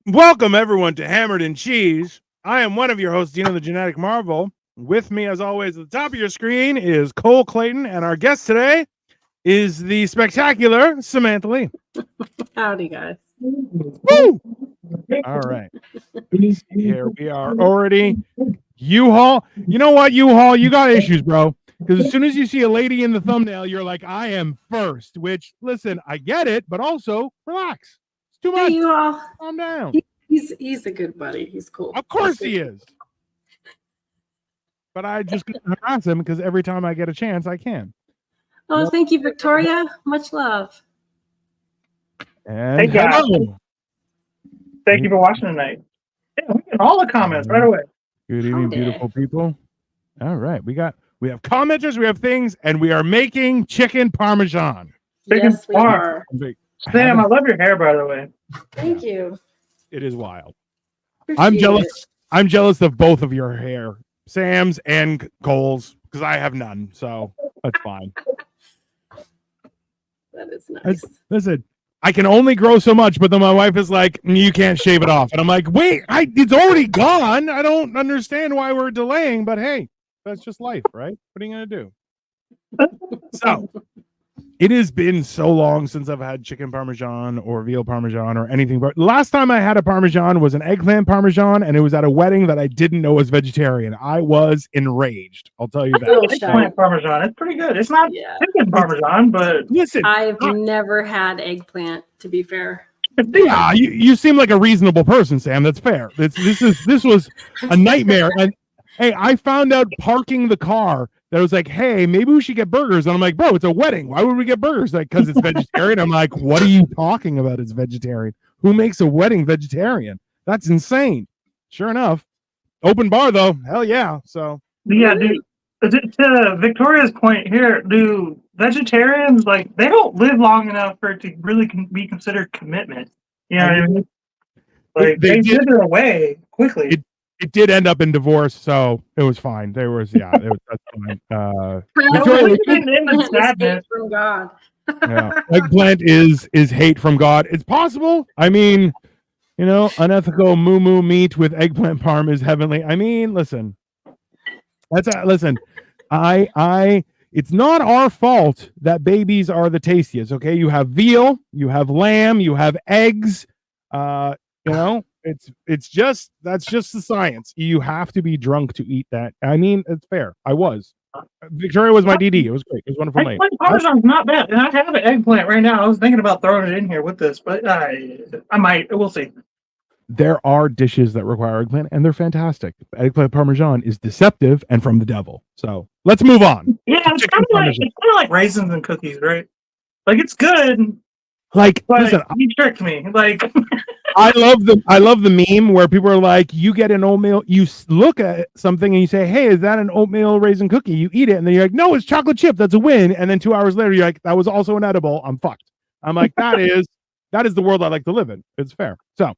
Welcome, everyone, to Hammered in Cheese. I am one of your hosts, Dino the Genetic Marvel. With me, as always, at the top of your screen is Cole Clayton, and our guest today is the spectacular Samantha Lee. Howdy, guys. Woo! All right. Here we are already. U-Haul. You know what, U-Haul? You got issues, bro. Because as soon as you see a lady in the thumbnail, you're like, I am first. Which, listen, I get it, but also relax. It's too much. Hey, you all. Calm down. He's a good buddy. He's cool. Of course he is. But I just couldn't harass him because every time I get a chance, I can. Oh, thank you, Victoria. Much love. And hey guys, hello. thank you for watching tonight. Yeah, we get all the comments right away. Good evening, beautiful people. All right, we have commenters, we have things, and we are making chicken parmesan. Yes, we are. Sam, I love your hair, by the way. Thank you. It is wild. Appreciate I'm jealous. it. I'm jealous of both of your hair, Sam's and Cole's, because I have none. So that's fine. That is nice. Listen, I can only grow so much, but then my wife is like, you can't shave it off. And I'm like, wait, it's already gone. I don't understand why we're delaying, but hey, that's just life, right? What are you going to do? So it has been so long since I've had chicken parmesan or veal parmesan or anything. But last time I had a parmesan was an eggplant parmesan, and it was at a wedding that I didn't know was vegetarian. I was enraged. I'll tell you that. Eggplant parmesan, it's pretty good. It's not chicken parmesan, but listen, I've never had eggplant, to be fair. Yeah, you seem like a reasonable person, Sam. That's fair. This was a nightmare. And hey, I found out parking the car that was like, hey, maybe we should get burgers. And I'm like, bro, it's a wedding. Why would we get burgers? Like, because it's vegetarian. I'm like, what are you talking about? It's vegetarian. Who makes a wedding vegetarian? That's insane. Sure enough, open bar though. Hell yeah. So yeah, dude. To Victoria's point here, do vegetarians they don't live long enough for it to really be considered commitment? You know what I mean? Like they wither away quickly. It did end up in divorce, so it was fine. That's fine. Hate from God. Yeah. Eggplant is hate from God. It's possible. I mean, unethical moo meat with eggplant parm is heavenly. I mean, listen. Listen. It's not our fault that babies are the tastiest. Okay, you have veal, you have lamb, you have eggs. It's just that's just the science. You have to be drunk to eat that. I mean, it's fair. I was. Victoria was my DD. It was great. It was wonderful. Eggplant parmesan's not bad, and I have an eggplant right now. I was thinking about throwing it in here with this, but I might. We'll see. There are dishes that require eggplant, and they're fantastic. Eggplant parmesan is deceptive and from the devil. So let's move on. Yeah, it's kind of like raisins and cookies, right? Like it's good. Like, listen, you tricked me. Like, I love the meme where people are like, you get an oatmeal, you look at something and you say, hey, is that an oatmeal raisin cookie? You eat it, and then you're like, no, it's chocolate chip. That's a win. And then 2 hours later, you're like, that was also an edible. I'm fucked. I'm like, that is the world I like to live in. It's fair. So,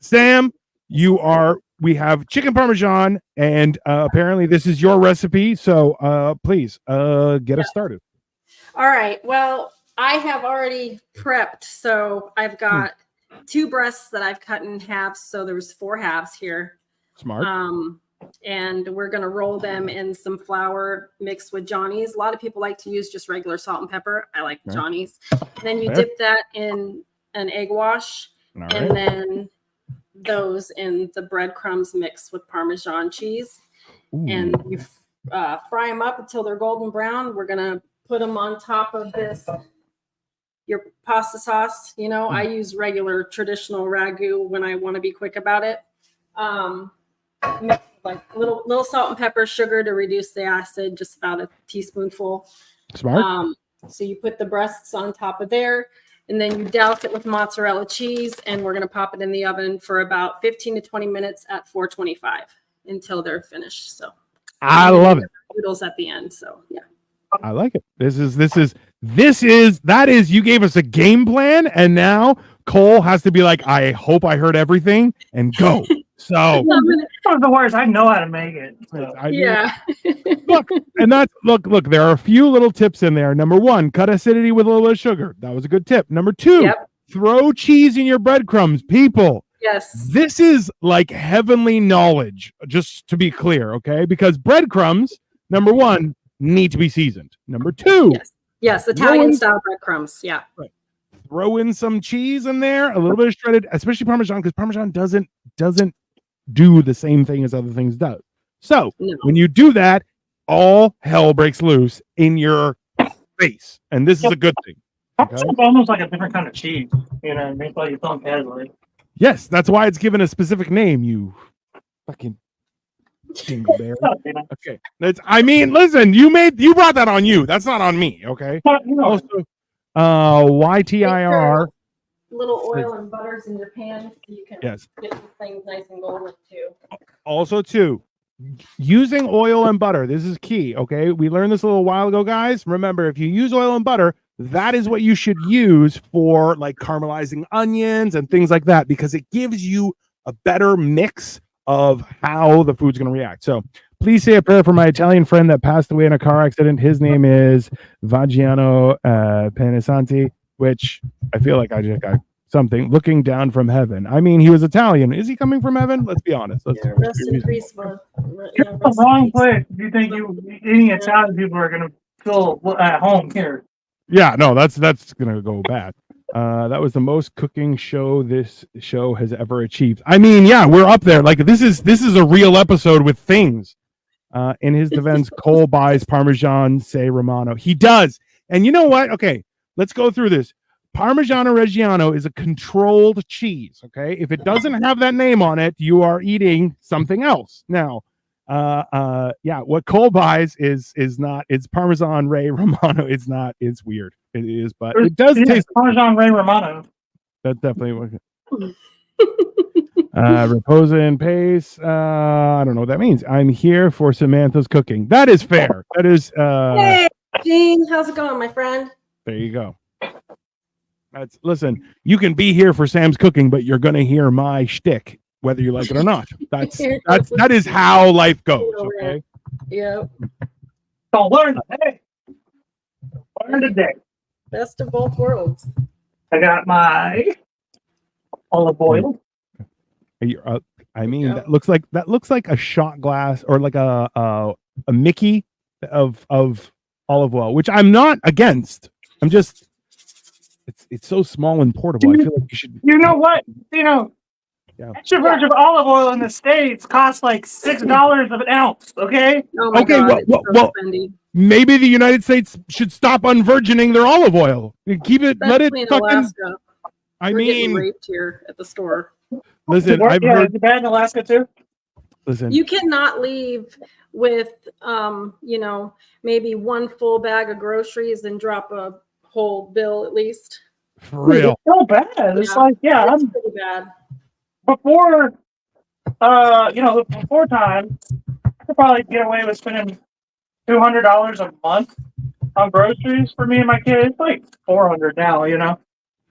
Sam, we have chicken parmesan, and apparently this is your recipe. So please get us started. All right. Well, I have already prepped. So I've got 2 breasts that I've cut in halves. So there's 4 halves here. Smart. And we're going to roll them in some flour mixed with Johnny's. A lot of people like to use just regular salt and pepper. I like Johnny's. Then you dip that in an egg wash, and then those in the breadcrumbs mixed with Parmesan cheese. Ooh. And you fry them up until they're golden brown. We're going to put them on top of your pasta sauce. I use regular traditional ragu when I want to be quick about it. Like little salt and pepper, sugar to reduce the acid, just about a teaspoonful. Smart. So you put the breasts on top of there, and then you douse it with mozzarella cheese, and we're going to pop it in the oven for about 15 to 20 minutes at 425 until they're finished. So I love it. Noodles at the end. So yeah. I like it. That is, you gave us a game plan, and now Cole has to be like, I hope I heard everything and go. So one of the worst. I know how to make it. So. Yeah. Look, there are a few little tips in there. Number 1, cut acidity with a little bit of sugar. That was a good tip. Number 2, throw cheese in your breadcrumbs. People, Yes. This is like heavenly knowledge, just to be clear, okay? Because breadcrumbs, number one, need to be seasoned. Number two, yes, Italian style breadcrumbs. Yeah. Right. Throw in some cheese in there, a little bit of shredded, especially Parmesan, because Parmesan doesn't do the same thing as other things does. So when you do that, all hell breaks loose in your face, and this is a good thing. Okay? It's almost like a different kind of cheese, you know. It's like its own category. Yes, that's why it's given a specific name. You fucking jingle bear. Okay, listen. You brought that on you. That's not on me. Okay. Also, YTIR. Little oil and butters in your pan so you can get these things nice and golden too. Also, too, using oil and butter. This is key. Okay, we learned this a little while ago, guys. Remember, if you use oil and butter, that is what you should use for like caramelizing onions and things like that, because it gives you a better mix of how the food's going to react. So please say a prayer for my Italian friend that passed away in a car accident. His name is Vagiano Panisanti, which I feel like I just got something looking down from heaven. I mean, he was Italian. Is he coming from heaven? Let's be honest. Rest in peace, man. You're in the wrong place. You think any Italian people are going to feel at home here? Yeah, no, that's gonna go bad. That was the most cooking show this show has ever achieved. I mean, yeah, we're up there. Like this is a real episode with things. In his defense, Cole buys Parmesan Say Romano. He does, and you know what? Okay, let's go through this. Parmigiano Reggiano is a controlled cheese. Okay, if it doesn't have that name on it, you are eating something else. Now, what Cole buys is not. It's Parmesan Ray Romano. It's not. It's weird. It is, but it does taste Parmesan Ray Romano. That's definitely what. Reposa and pace. I don't know what that means. I'm here for Samantha's cooking. That is fair. That is. Hey, Gene, how's it going, my friend? There you go. Listen. You can be here for Sam's cooking, but you're gonna hear my shtick, whether you like it or not. That is how life goes. Okay. Yeah. So learn today. Learn today. Best of both worlds. I got my olive oil. That looks like a shot glass or like a Mickey of olive oil, which I'm not against. I'm just it's so small and portable. I feel like you should. You know what? Extra virgin olive oil in the States costs like $6 an ounce. Okay. Oh my God, well, maybe the United States should stop unvirgining their olive oil. Keep it. Let it fucking. Alaska. I We're mean, getting raped here at the store. Listen, I've heard. Is it bad in Alaska too? Listen, you cannot leave with maybe one full bag of groceries and drop a whole bill at least. For real. It's so bad. It's like it's pretty bad. Before time, I could probably get away with spending $200 a month on groceries for me and my kids. It's like $400 now.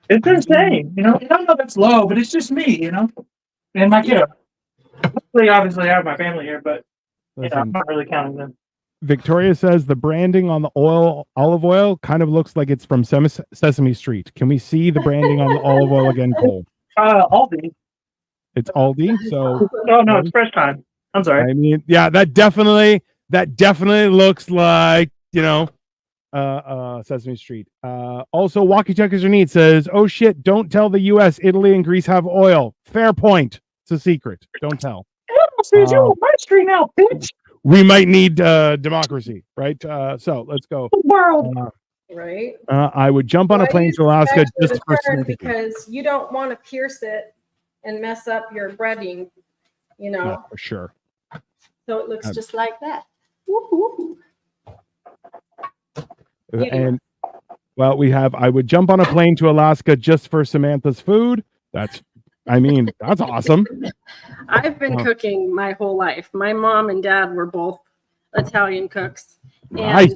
It's insane. I don't know if it's low, but it's just me. And my kid. Obviously, I have my family here, but I'm not really counting them. Victoria says the branding on the olive oil kind of looks like it's from Sesame Street. Can we see the branding on the olive oil again, Cole? Aldi. It's Aldi. So no, it's Fresh Time. I'm sorry. I mean, yeah, that definitely looks like Sesame Street. Also, Walkie Checkers Your Need says, "Oh shit! Don't tell the U.S., Italy, and Greece have oil." Fair point. It's a secret. Don't tell. You're on my street now, bitch. We might need democracy, right? So let's go. World. Right. I would jump on a plane to Alaska just for because you don't want to pierce it and mess up your breading, Yeah, for sure. So it looks just like that. And I would jump on a plane to Alaska just for Samantha's food. That's awesome. I've been cooking my whole life. My mom and dad were both Italian cooks. Nice.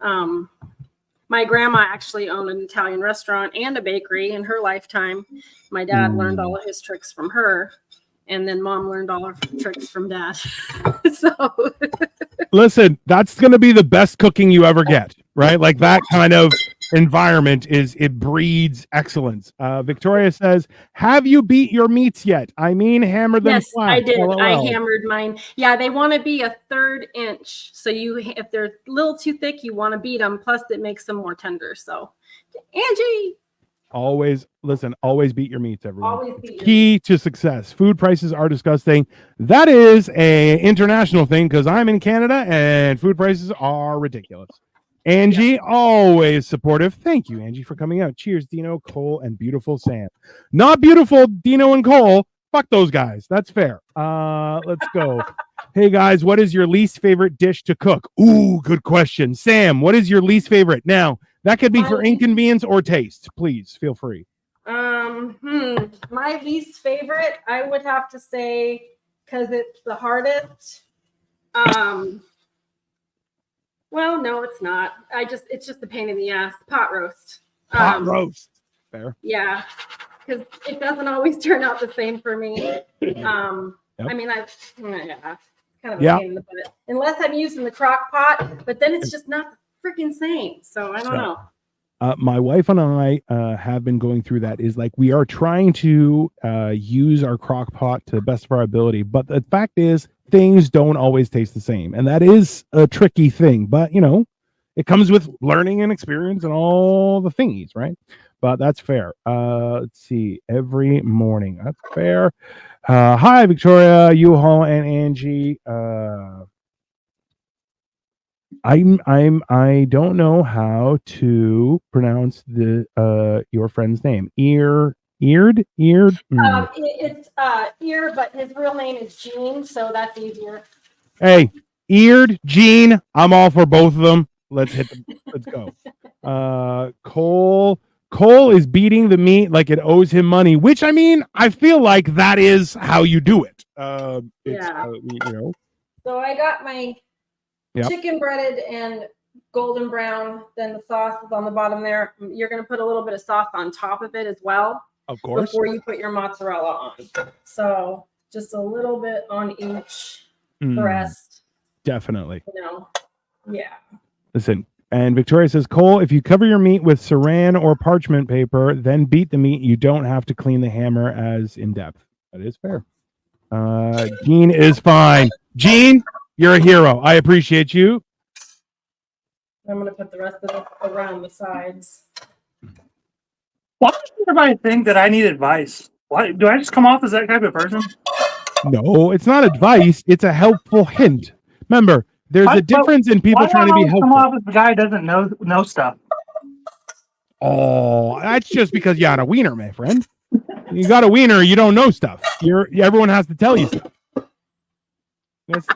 And my grandma actually owned an Italian restaurant and a bakery in her lifetime. My dad learned all of his tricks from her, and then mom learned all of her tricks from dad. So listen, that's going to be the best cooking you ever get, right? Like that kind of environment it breeds excellence. Victoria says, have you beat your meats yet? I mean, hammer them Yes, flat. I did. LOL. I hammered mine. Yeah, they want to be a 1/3 inch. So if they're a little too thick, you want to beat them. Plus, it makes them more tender. So, Angie. Always beat your meats, everyone. Always beat your Key to success. Food prices are disgusting. That is a international thing because I'm in Canada and food prices are ridiculous. Angie, always supportive. Thank you, Angie, for coming out. Cheers, Dino, Cole, and beautiful Sam. Not beautiful, Dino and Cole. Fuck those guys. That's fair. Let's go. Hey guys, what is your least favorite dish to cook? Ooh, good question. Sam, what is your least favorite? Now, that could be for inconvenience or taste. Please feel free. My least favorite, I would have to say, because it's the hardest. Well, no, it's not. It's just a pain in the ass. Pot roast. Pot roast. Fair. Yeah, because it doesn't always turn out the same for me. Yep. I mean, it's kind of a pain in the butt. Unless I'm using the crock pot, but then it's just not the freaking same. So I don't know. My wife and I have been going through that. Is like we are trying to use our crock pot to the best of our ability, but the fact is things don't always taste the same, and that is a tricky thing. But it comes with learning and experience and all the thingies, right? But that's fair. Let's see. Every morning, that's fair. Hi, Victoria, U-Haul, and Angie. I don't know how to pronounce your friend's name. Eared. It's Ear, but his real name is Gene, so that's easier. Hey, Eared, Gene. I'm all for both of them. Let's hit them. Let's go. Cole is beating the meat like it owes him money, which I mean, I feel like that is how you do it. So I got my chicken breaded and golden brown. Then the sauce is on the bottom there. You're going to put a little bit of sauce on top of it as well. Of course. Before you put your mozzarella on. So just a little bit on each breast. Definitely. Yeah. Listen, and Victoria says, Cole, if you cover your meat with saran or parchment paper, then beat the meat, you don't have to clean the hammer as in depth. That is fair. Gene is fine. Gene, you're a hero. I appreciate you. I'm going to put the rest of it around the sides. Why does everybody think that I need advice? Why do I just come off as that type of person? No, it's not advice. It's a helpful hint. Remember, there's a difference in people trying to be helpful. Come off as the guy who doesn't know stuff. Oh, that's just because you got a wiener, my friend. You got a wiener, you don't know stuff. Everyone has to tell you stuff.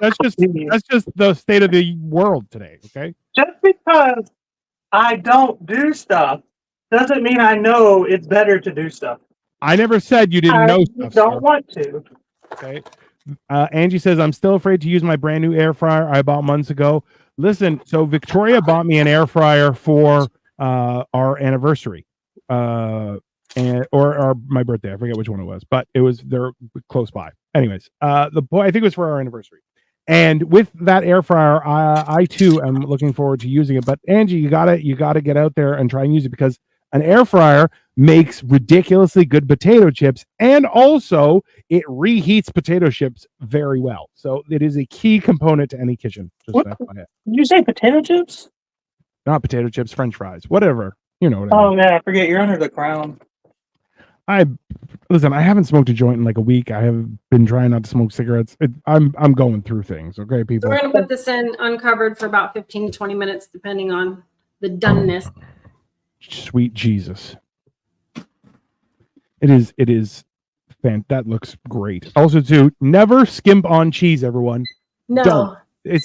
That's just the state of the world today. Okay. Just because I don't do stuff doesn't mean I know it's better to do stuff. I never said you didn't know stuff. Don't want to. Okay. Angie says, I'm still afraid to use my brand new air fryer I bought months ago. Listen, so Victoria bought me an air fryer for our anniversary. Or my birthday. I forget which one it was, but they're close by. Anyways, I think it was for our anniversary. And with that air fryer, I too am looking forward to using it. But Angie, you gotta get out there and try and use it because an air fryer makes ridiculously good potato chips, and also it reheats potato chips very well. So it is a key component to any kitchen. Did you say potato chips? Not potato chips, French fries, whatever. You know what I mean. Man, I forget you're under the crown. I haven't smoked a joint in like a week. I have been trying not to smoke cigarettes. I'm going through things. Okay, people. So we're gonna put this in uncovered for about 15 to 20 minutes, depending on the doneness. Sweet Jesus. It is that looks great. Also, too, never skimp on cheese, everyone. No. Don't.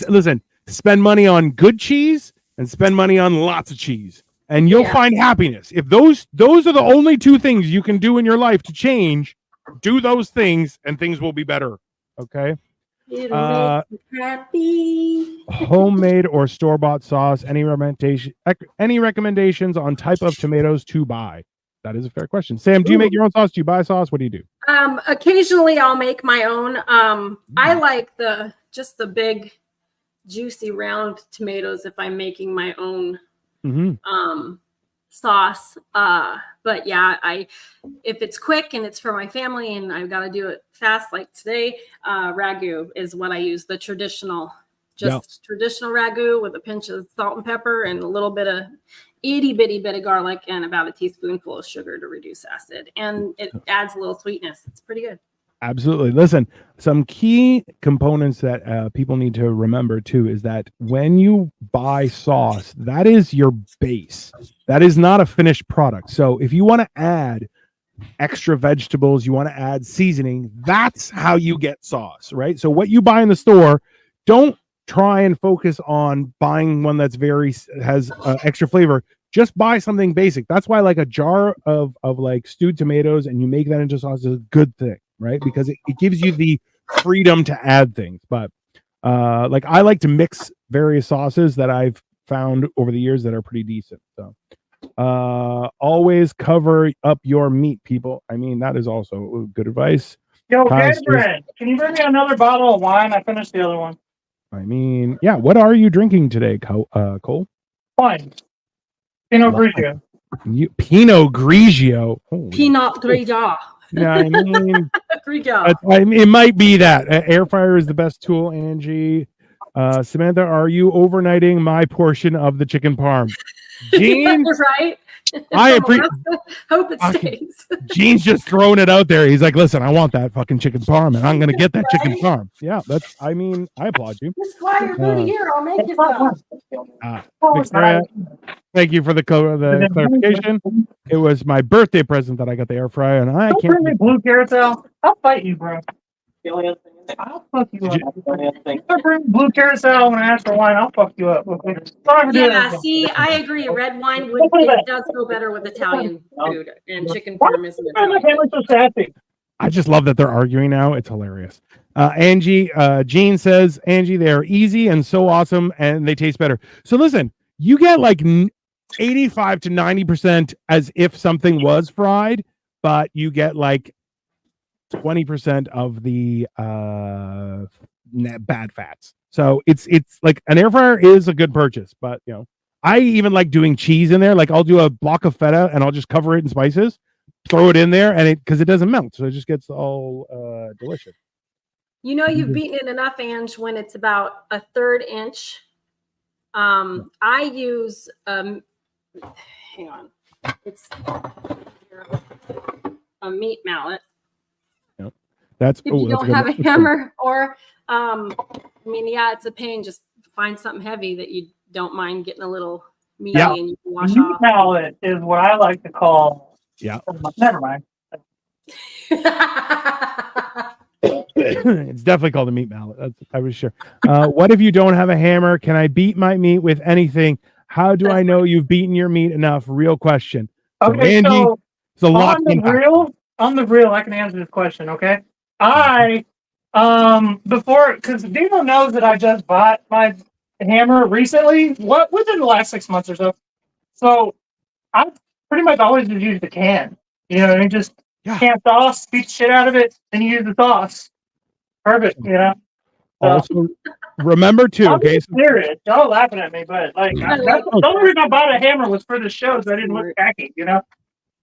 Listen, spend money on good cheese and spend money on lots of cheese. And you'll find happiness. If those are the only two things you can do in your life to change, do those things and things will be better. Okay? It'll make you happy. Homemade or store-bought sauce, any recommendations on type of tomatoes to buy? That is a fair question. Sam, do you make your own sauce? Do you buy sauce? What do you do? Occasionally I'll make my own. I like just the big juicy round tomatoes if I'm making my own. sauce. But yeah, if it's quick and it's for my family and I've got to do it fast, like today, ragu is what I use. The traditional, traditional ragu with a pinch of salt and pepper and a little bit of itty bitty bit of garlic and about a teaspoonful of sugar to reduce acid. And it adds a little sweetness. It's pretty good. Absolutely. Listen, some key components that people need to remember too is that when you buy sauce, that is your base. That is not a finished product. So if you want to add extra vegetables, you want to add seasoning, that's how you get sauce, right? So what you buy in the store, don't try and focus on buying one that's has extra flavor. Just buy something basic. That's why like a jar of like stewed tomatoes and you make that into sauce is a good thing, right? Because it gives you the freedom to add things. But like I like to mix various sauces that I've found over the years that are pretty decent. So always cover up your meat, people. I mean, that is also good advice. Yo, Brad, can you bring me another bottle of wine? I finished the other one. I mean, yeah. What are you drinking today, Cole? Wine. Pinot Grigio. Pinot Grigio. Holy Pinot Grigio. Yeah, I mean, Grigio. It might be that. Air fryer is the best tool, Angie. Samantha, are you overnighting my portion of the chicken parm? Gene, right? I appreciate. Hope it stays. Gene's just throwing it out there. He's like, "Listen, I want that fucking chicken parm, and I'm gonna get that chicken parm." Yeah, that's. I mean, I applaud you. Just fly your booty here. I'll make you some. Victoria, thank you for the clarification. It was my birthday present that I got the air fryer, and I can't. Bring me blue carrots out. I'll fight you, bro. I'll fuck you up. If I bring blue carousel when I ask for wine, I'll fuck you up. Yeah, see, I agree. Red wine it does go better with Italian food, and chicken parm is so sassy. I just love that they're arguing now. It's hilarious. Angie, Jean says, Angie, they're easy and so awesome, and they taste better. So listen, you get like 85 to 90% as if something was fried, but you get like 20% of the bad fats. So it's like an air fryer is a good purchase, but you know, I even like doing cheese in there. Like I'll do a block of feta and I'll just cover it in spices, throw it in there, and because it doesn't melt, so it just gets all delicious. You know, you've beaten it enough, Ange, when it's about a 1/3 inch. I use hang on, it's a meat mallet. That's if you don't have a hammer, or I mean, yeah, it's a pain. Just find something heavy that you don't mind getting a little meaty and you can wash off. Mallet is what I like to call. Yeah. Never mind. It's definitely called a meat mallet. I was sure. What if you don't have a hammer? Can I beat my meat with anything? How do I know you've beaten your meat enough? Real question. Okay, Andy, so it's a lot. On the real, I can answer this question. Okay. Before, because Dino knows that I just bought my hammer recently, within the last 6 months or so. So I pretty much always just use the can. You know what I mean? Just can sauce, beat the shit out of it, and you use the sauce. Perfect, you know. So, also, remember too, okay? Serious. Y'all laughing at me, but like the only reason I bought a hammer was for the show, so I didn't look tacky, you know.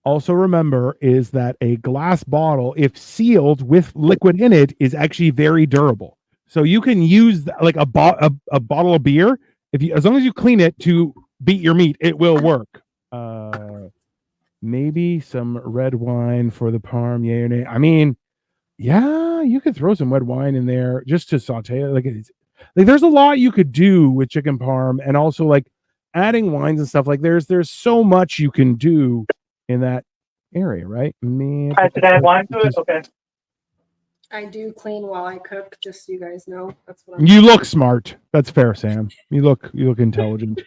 Also remember is that a glass bottle, if sealed with liquid in it, is actually very durable. So you can use like a bottle of beer, as long as you clean it to beat your meat, it will work. Maybe some red wine for the parm, yay or nay. I mean, yeah, you could throw some red wine in there just to saute it. Like there's a lot you could do with chicken parm, and also like adding wines and stuff. Like there's so much you can do in that area, right? Did I add wine to it? Okay. I do clean while I cook, just so you guys know. That's what you look smart. That's fair, Sam. You look intelligent.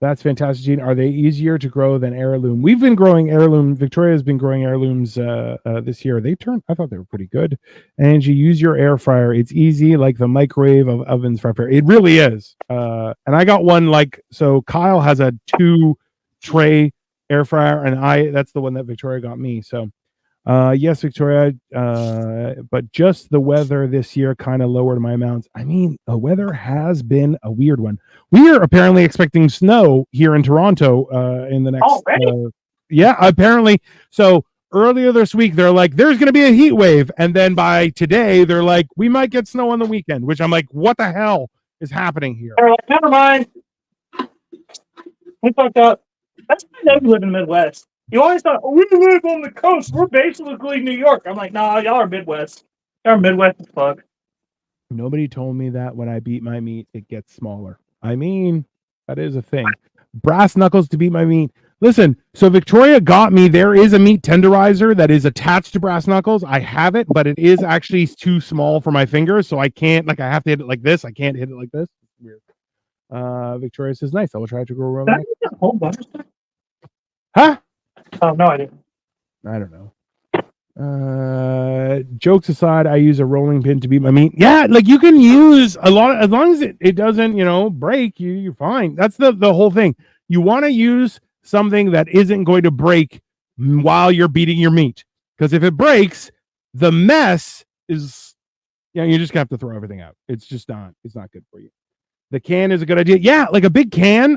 That's fantastic, Gene. Are they easier to grow than heirloom? We've been growing heirloom. Victoria's been growing heirlooms this year. I thought they were pretty good. And you use your air fryer. It's easy, like the microwave of ovens fry fryer. It really is. And I got one so Kyle has a 2-tray air fryer, and that's the one that Victoria got me. So Yes, Victoria, but just the weather this year kind of lowered my amounts. I mean, the weather has been a weird one. We are apparently expecting snow here in Toronto in the next. Yeah, apparently. So earlier this week, they're like, there's going to be a heat wave. And then by today, they're like, we might get snow on the weekend, which I'm like, what the hell is happening here? They're like, never mind. We fucked up. That's why they live in the Midwest. You always thought, oh, we live on the coast. We're basically New York. I'm like, nah, y'all are Midwest. Y'all are Midwest as fuck. Nobody told me that when I beat my meat, it gets smaller. I mean, that is a thing. Brass knuckles to beat my meat. Listen, so Victoria got me. There is a meat tenderizer that is attached to brass knuckles. I have it, but it is actually too small for my fingers, so I can't. Like, I have to hit it like this. I can't hit it like this. It's weird. Victoria says, "Nice. I will try to grow Roman." Huh? Oh no, I didn't. I don't know. Jokes aside, I use a rolling pin to beat my meat. Yeah, like you can use a lot as long as it doesn't, break, you're fine. That's the whole thing. You want to use something that isn't going to break while you're beating your meat. Because if it breaks, the mess is you just have to throw everything out. It's not good for you. The can is a good idea. Yeah, like a big can.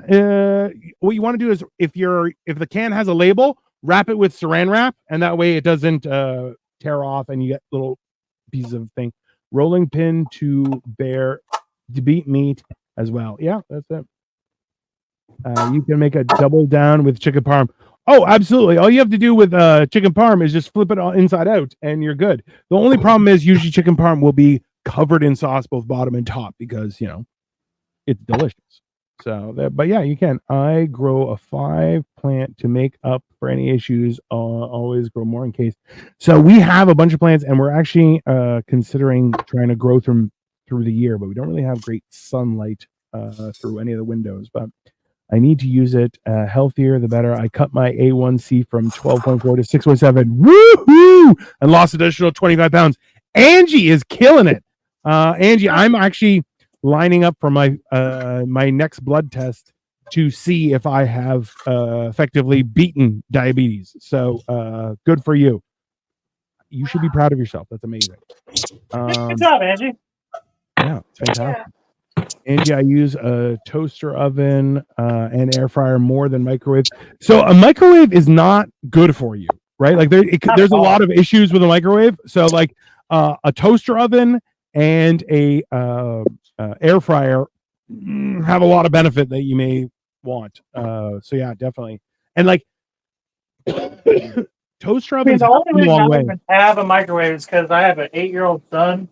What you want to do is if the can has a label, wrap it with saran wrap, and that way it doesn't tear off and you get little pieces of thing. Rolling pin to beat meat as well. Yeah, that's it. You can make a double down with chicken parm. Oh, absolutely. All you have to do with chicken parm is just flip it all inside out and you're good. The only problem is usually chicken parm will be covered in sauce, both bottom and top, because, it's delicious. So, but yeah, you can. I grow a 5 plant to make up for any issues. Always grow more in case. So we have a bunch of plants, and we're actually considering trying to grow through the year, but we don't really have great sunlight through any of the windows. But I need to use it. Healthier, the better. I cut my A1C from 12.4 to 6.7. Woohoo! And lost additional 25 pounds. Angie is killing it. Angie, I'm actually lining up for my my next blood test to see if I have effectively beaten diabetes. So good for you. You should be proud of yourself. That's amazing. Good job, Angie. Yeah, it's fantastic. Angie, I use a toaster oven and air fryer more than microwave. So a microwave is not good for you, right? Like there's a lot of issues with a microwave. So like a toaster oven and a air fryer have a lot of benefit that you may want. So yeah, definitely. And like toaster ovens the only reason I way. even have a microwave is because I have an 8-year-old son.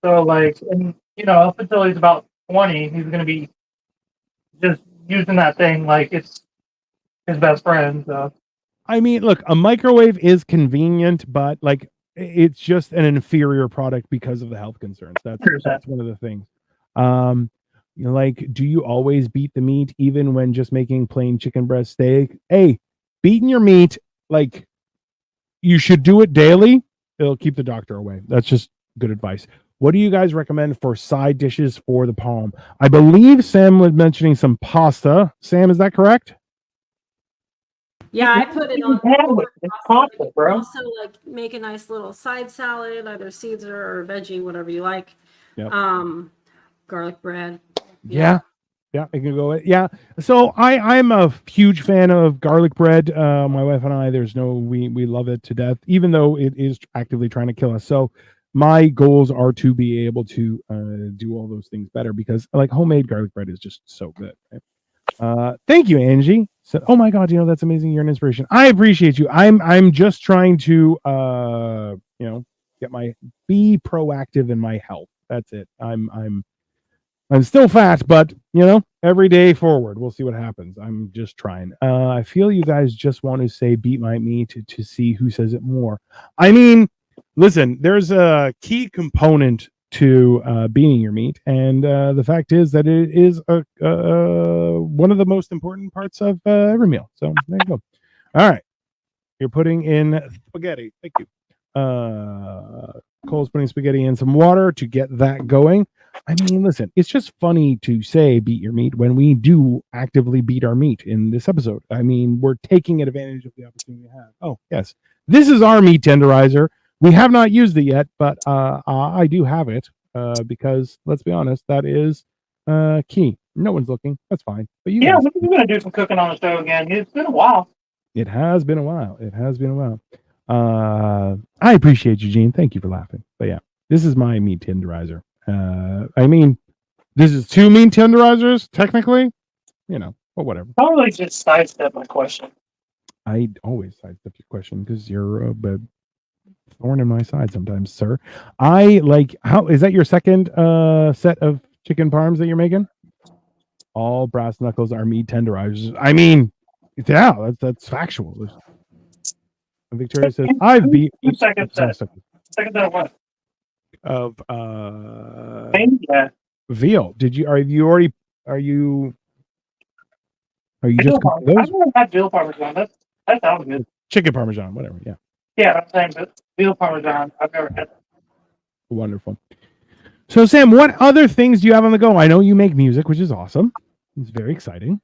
So like, and, up until he's about 20, he's gonna be just using that thing like it's his best friend. So I mean, look, a microwave is convenient, but like it's just an inferior product because of the health concerns. That's one of the things. Like, do you always beat the meat even when just making plain chicken breast steak? Hey, beating your meat, like you should do it daily. It'll keep the doctor away. That's just good advice. What do you guys recommend for side dishes for the Parm? I believe Sam was mentioning some pasta. Sam, is that correct? Yeah, I put it on. It's pasta, bro. Also, like make a nice little side salad, either Caesar or veggie, whatever you like. Yep. Garlic bread. Yeah, I can go. Yeah. So I'm a huge fan of garlic bread. My wife and I, we love it to death, even though it is actively trying to kill us. So my goals are to be able to do all those things better because like homemade garlic bread is just so good. Right? Thank you, Angie. So, oh my God, that's amazing. You're an inspiration. I appreciate you. I'm just trying to be proactive in my health. That's it. I'm still fat, but every day forward. We'll see what happens. I'm just trying. I feel you guys just want to say beat my meat to see who says it more. I mean, listen, there's a key component to beating your meat, and the fact is that it is one of the most important parts of every meal. So there you go. All right, you're putting in spaghetti. Thank you. Cole's putting spaghetti in some water to get that going. I mean, listen, it's just funny to say beat your meat when we do actively beat our meat in this episode. I mean, we're taking advantage of the opportunity we have. Oh, yes. This is our meat tenderizer. We have not used it yet, but I do have it because let's be honest, that is key. No one's looking. That's fine. But you guys, we're gonna do some cooking on the show again. It's been a while. it has been a while. It has been a while. I appreciate you, Gene. Thank you for laughing. But yeah, this is my meat tenderizer. I mean, this is 2 meat tenderizers, technically, but whatever. Probably just sidestep my question. I always sidestep your question because you're a thorn in my side sometimes, sir. How is that your second set of chicken parms that you're making? All brass knuckles are meat tenderizers. I mean, yeah, that's factual. And Victoria says, I've beat 2 seconds. Second of what? Of Yeah. veal. Are you just cooking those? I've never had veal parmesan. That sounds good. Chicken parmesan, whatever. Yeah. Yeah, I'm saying that veal parmesan. I've never had that. Wonderful. So, Sam, what other things do you have on the go? I know you make music, which is awesome. It's very exciting.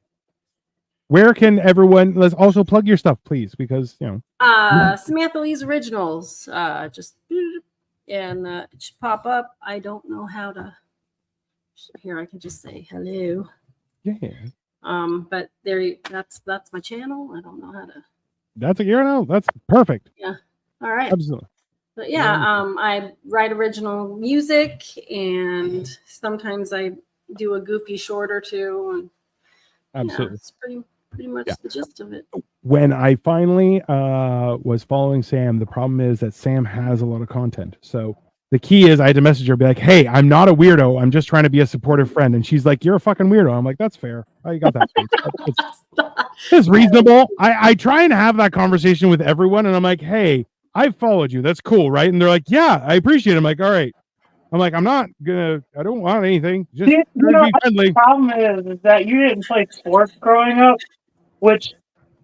Where can everyone? Let's also plug your stuff, please, because Samantha Lee's Originals. Just and it should pop up. I don't know how to. Here, I can just say hello. Yeah. But that's my channel. I don't know how to. That's perfect. Yeah. All right. Absolutely. But yeah, I write original music, and sometimes I do a goofy short or two. And absolutely, it's pretty much the gist of it. When I finally was following Sam, the problem is that Sam has a lot of content. So the key is I had to message her, be like, "Hey, I'm not a weirdo. I'm just trying to be a supportive friend." And she's like, "You're a fucking weirdo." I'm like, "That's fair. I got that. It's reasonable." I try and have that conversation with everyone, and I'm like, "Hey, I followed you. That's cool, right?" And they're like, "Yeah, I appreciate it." I'm like, "All right." I'm like, I don't want anything. Just be friendly. The problem is that you didn't play sports growing up, which,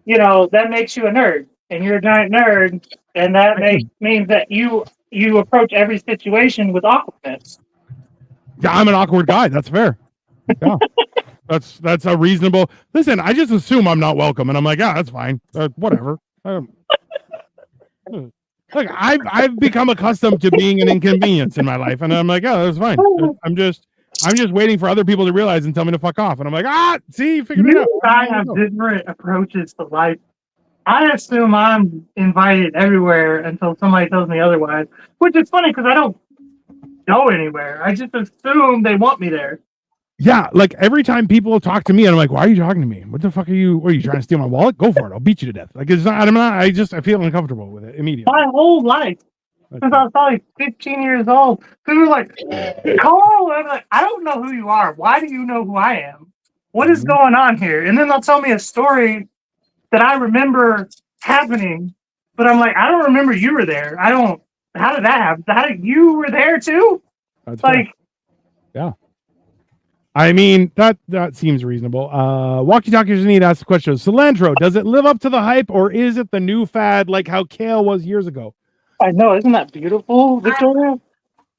that makes you a nerd. And you're a giant nerd. And that means that you approach every situation with awkwardness. Yeah, I'm an awkward guy. That's fair. Yeah. That's a reasonable. Listen, I just assume I'm not welcome. And I'm like, yeah, that's fine. Whatever. Look, I've become accustomed to being an inconvenience in my life, and I'm like, oh, that's fine. I'm just waiting for other people to realize and tell me to fuck off, and I'm like, see, you figured it out. I have different approaches to life. I assume I'm invited everywhere until somebody tells me otherwise, which is funny because I don't go anywhere. I just assume they want me there. Yeah, like every time people talk to me, and I'm like, why are you talking to me? What the fuck are you? What, are you trying to steal my wallet? Go for it. I'll beat you to death. Like, it's not. I feel uncomfortable with it immediately. My whole life, since I was probably 15 years old, people were like, "Cole," I'm like, I don't know who you are. Why do you know who I am? What is going on here? And then they'll tell me a story that I remember happening, but I'm like, I don't remember you were there. How did that happen? You were there too? That's like, yeah. I mean, that seems reasonable. Walkie Talkies need to ask the question. Cilantro, does it live up to the hype, or is it the new fad like how kale was years ago? I know, isn't that beautiful, Victoria?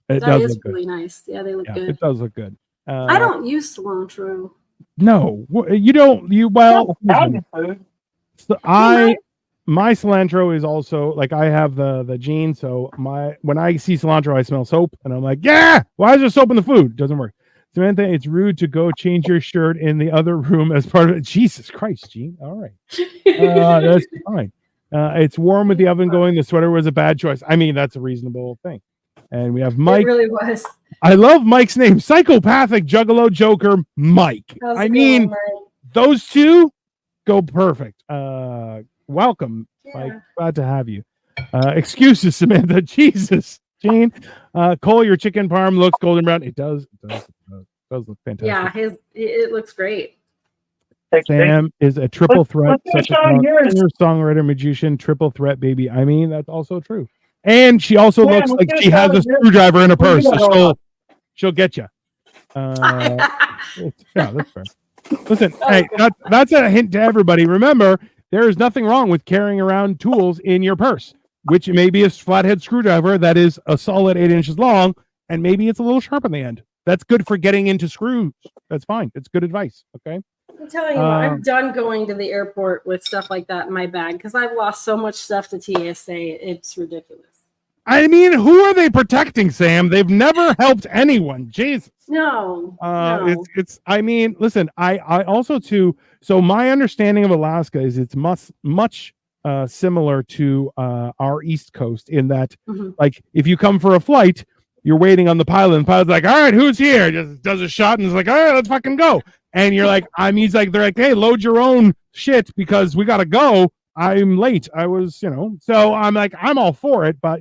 That is really nice. Yeah, they look good. It does look good. I don't use cilantro. No, you don't. My cilantro is also like I have the gene. So when I see cilantro, I smell soap, and I'm like, yeah. Why is there soap in the food? Doesn't work. Samantha, it's rude to go change your shirt in the other room as part of it. Jesus Christ, Gene. All right. That's fine. It's warm with the oven going. The sweater was a bad choice. I mean, that's a reasonable thing. And we have Mike. It really was. I love Mike's name. Psychopathic Juggalo Joker Mike. I mean, those two go perfect. Welcome, Mike. Glad to have you. Excuses, Samantha. Jesus. Gene. Cole, your chicken parm looks golden brown. It does look fantastic. Yeah, it looks great. Sam is a triple threat, such a songwriter, magician, triple threat baby. I mean, that's also true. And she also looks like she has a screwdriver in her purse, so she'll get you. Yeah, that's fair. Listen, hey, that's a hint to everybody. Remember, there is nothing wrong with carrying around tools in your purse, which may be a flathead screwdriver that is a solid 8 inches long, and maybe it's a little sharp on the end. That's good for getting into screws. That's fine. It's good advice. Okay. I'm telling you, I'm done going to the airport with stuff like that in my bag because I've lost so much stuff to TSA. It's ridiculous. I mean, who are they protecting, Sam? They've never helped anyone. Jesus. No. It's. I mean, listen. I also too. So my understanding of Alaska is it's much similar to our East Coast in that, like, if you come for a flight, you're waiting on the pilot, and the pilot's like, "All right, who's here?" Just does a shot, and it's like, "All right, let's fucking go." And you're like, he's like, they're like, "Hey, load your own shit because we gotta go. I'm late. I was, So I'm like, I'm all for it, but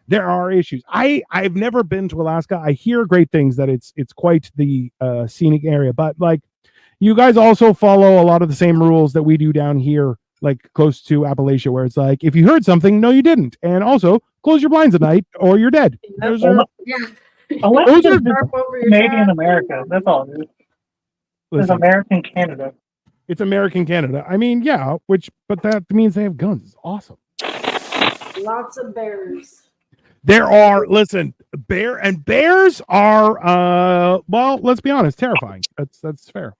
there are issues. I've never been to Alaska. I hear great things that it's quite the scenic area, but like, you guys also follow a lot of the same rules that we do down here, like close to Appalachia, where it's like, if you heard something, no, you didn't, and also close your blinds at night or you're dead. Alaska is Canadian America. That's all it is. It's American Canada. It's American Canada. I mean, yeah, but that means they have guns. It's awesome. Lots of bears. There are, bears are, well, let's be honest, terrifying. That's fair.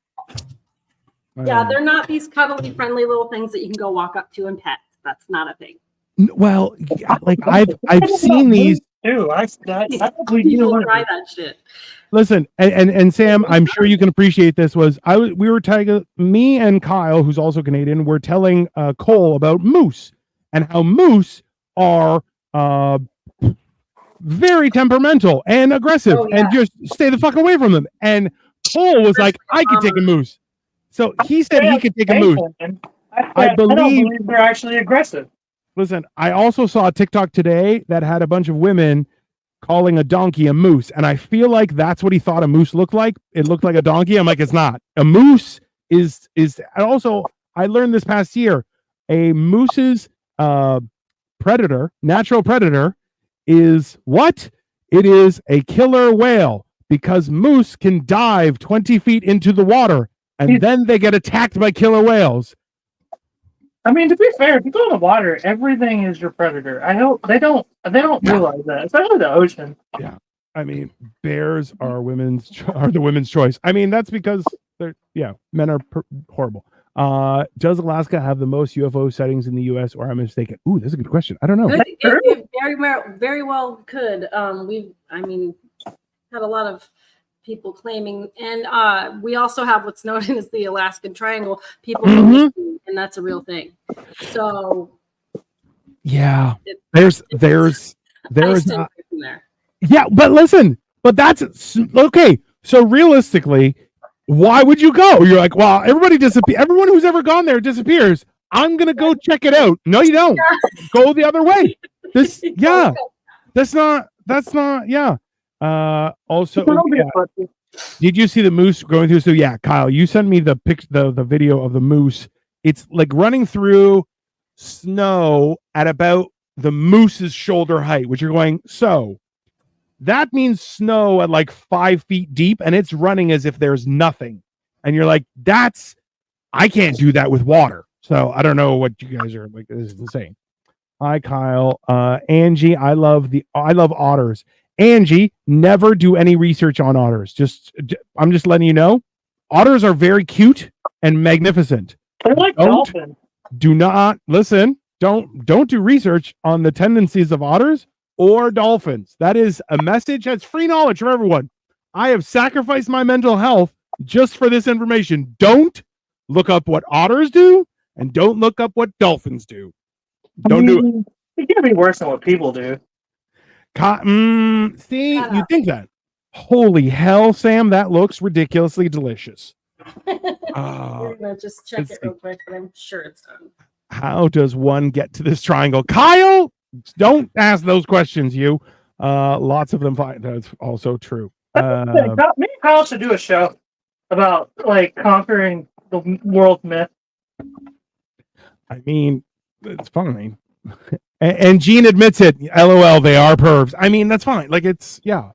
Yeah, they're not these cuddly, friendly little things that you can go walk up to and pet. That's not a thing. Well, like I've seen these too. I People try that shit. Listen, and Sam, I'm sure you can appreciate this. We were telling, me and Kyle, who's also Canadian, were telling Cole about moose and how moose are very temperamental and aggressive, and just stay the fuck away from them. And Cole was like, I could take a moose. So he said he could take a moose. I don't believe they're actually aggressive. Listen, I also saw a TikTok today that had a bunch of women calling a donkey a moose, and I feel like that's what he thought a moose looked like. It looked like a donkey. I'm like, it's not. A moose is. And also, I learned this past year, a moose's natural predator, is what? It is a killer whale, because moose can dive 20 feet into the water, and then they get attacked by killer whales. I mean, to be fair, if you go in the water, everything is your predator. I hope they don't realize that, especially the ocean. Yeah, I mean, bears are the women's choice. I mean, that's because men are horrible. Does Alaska have the most UFO sightings in the U.S., or am I mistaken? Ooh, that's a good question. I don't know. It very well could. We've had a lot of people claiming, and we also have what's known as the Alaskan Triangle. People and that's a real thing. So yeah, there's there. Yeah, but listen, that's okay. So realistically, why would you go? You're like, well, everybody disappears. Everyone who's ever gone there disappears. I'm gonna go check it out. No, you don't. Go the other way. That's not. Yeah. Also, did you see the moose going through? So yeah, Kyle, you sent me the video of the moose. It's like running through snow at about the moose's shoulder height, which you're going, so that means snow at like 5 feet deep, and it's running as if there's nothing. And you're like, I can't do that with water. So I don't know what you guys are like. This is insane. Hi, Kyle. Angie, I love otters. Angie, never do any research on otters. I'm just letting you know, otters are very cute and magnificent. They're like dolphins. Do not listen. Don't do research on the tendencies of otters or dolphins. That is a message. That's free knowledge for everyone. I have sacrificed my mental health just for this information. Don't look up what otters do, and don't look up what dolphins do. Don't do it. It can't be worse than what people do. See, you think that? Holy hell, Sam, that looks ridiculously delicious. We're gonna just check it real quick, but I'm sure it's done. How does one get to this triangle? Kyle, don't ask those questions. You, lots of them find that's also true. Me and Kyle should do a show about like conquering the world myth. I mean, it's fine. And Gene admits it. LOL, they are pervs. I mean, that's fine. Like, it's, yeah.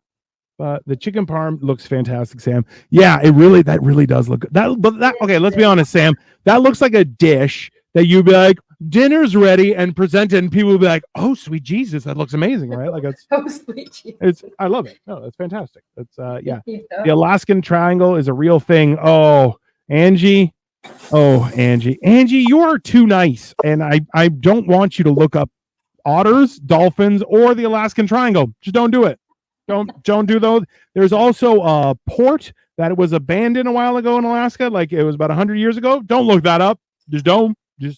But the chicken parm looks fantastic, Sam. Yeah, that really does look good. Okay, let's be honest, Sam. That looks like a dish that you'd be like, dinner's ready, and present it, and people will be like, oh, sweet Jesus, that looks amazing, right? Like, it's, oh, sweet Jesus. I love it. No, that's fantastic. It's, yeah. The Alaskan Triangle is a real thing. Oh, Angie. Oh, Angie, you are too nice, and I don't want you to look up otters, dolphins, or the Alaskan Triangle. Just don't do it. Don't do those. There's also a port that was abandoned a while ago in Alaska, like it was about 100 years ago. Don't look that up. Just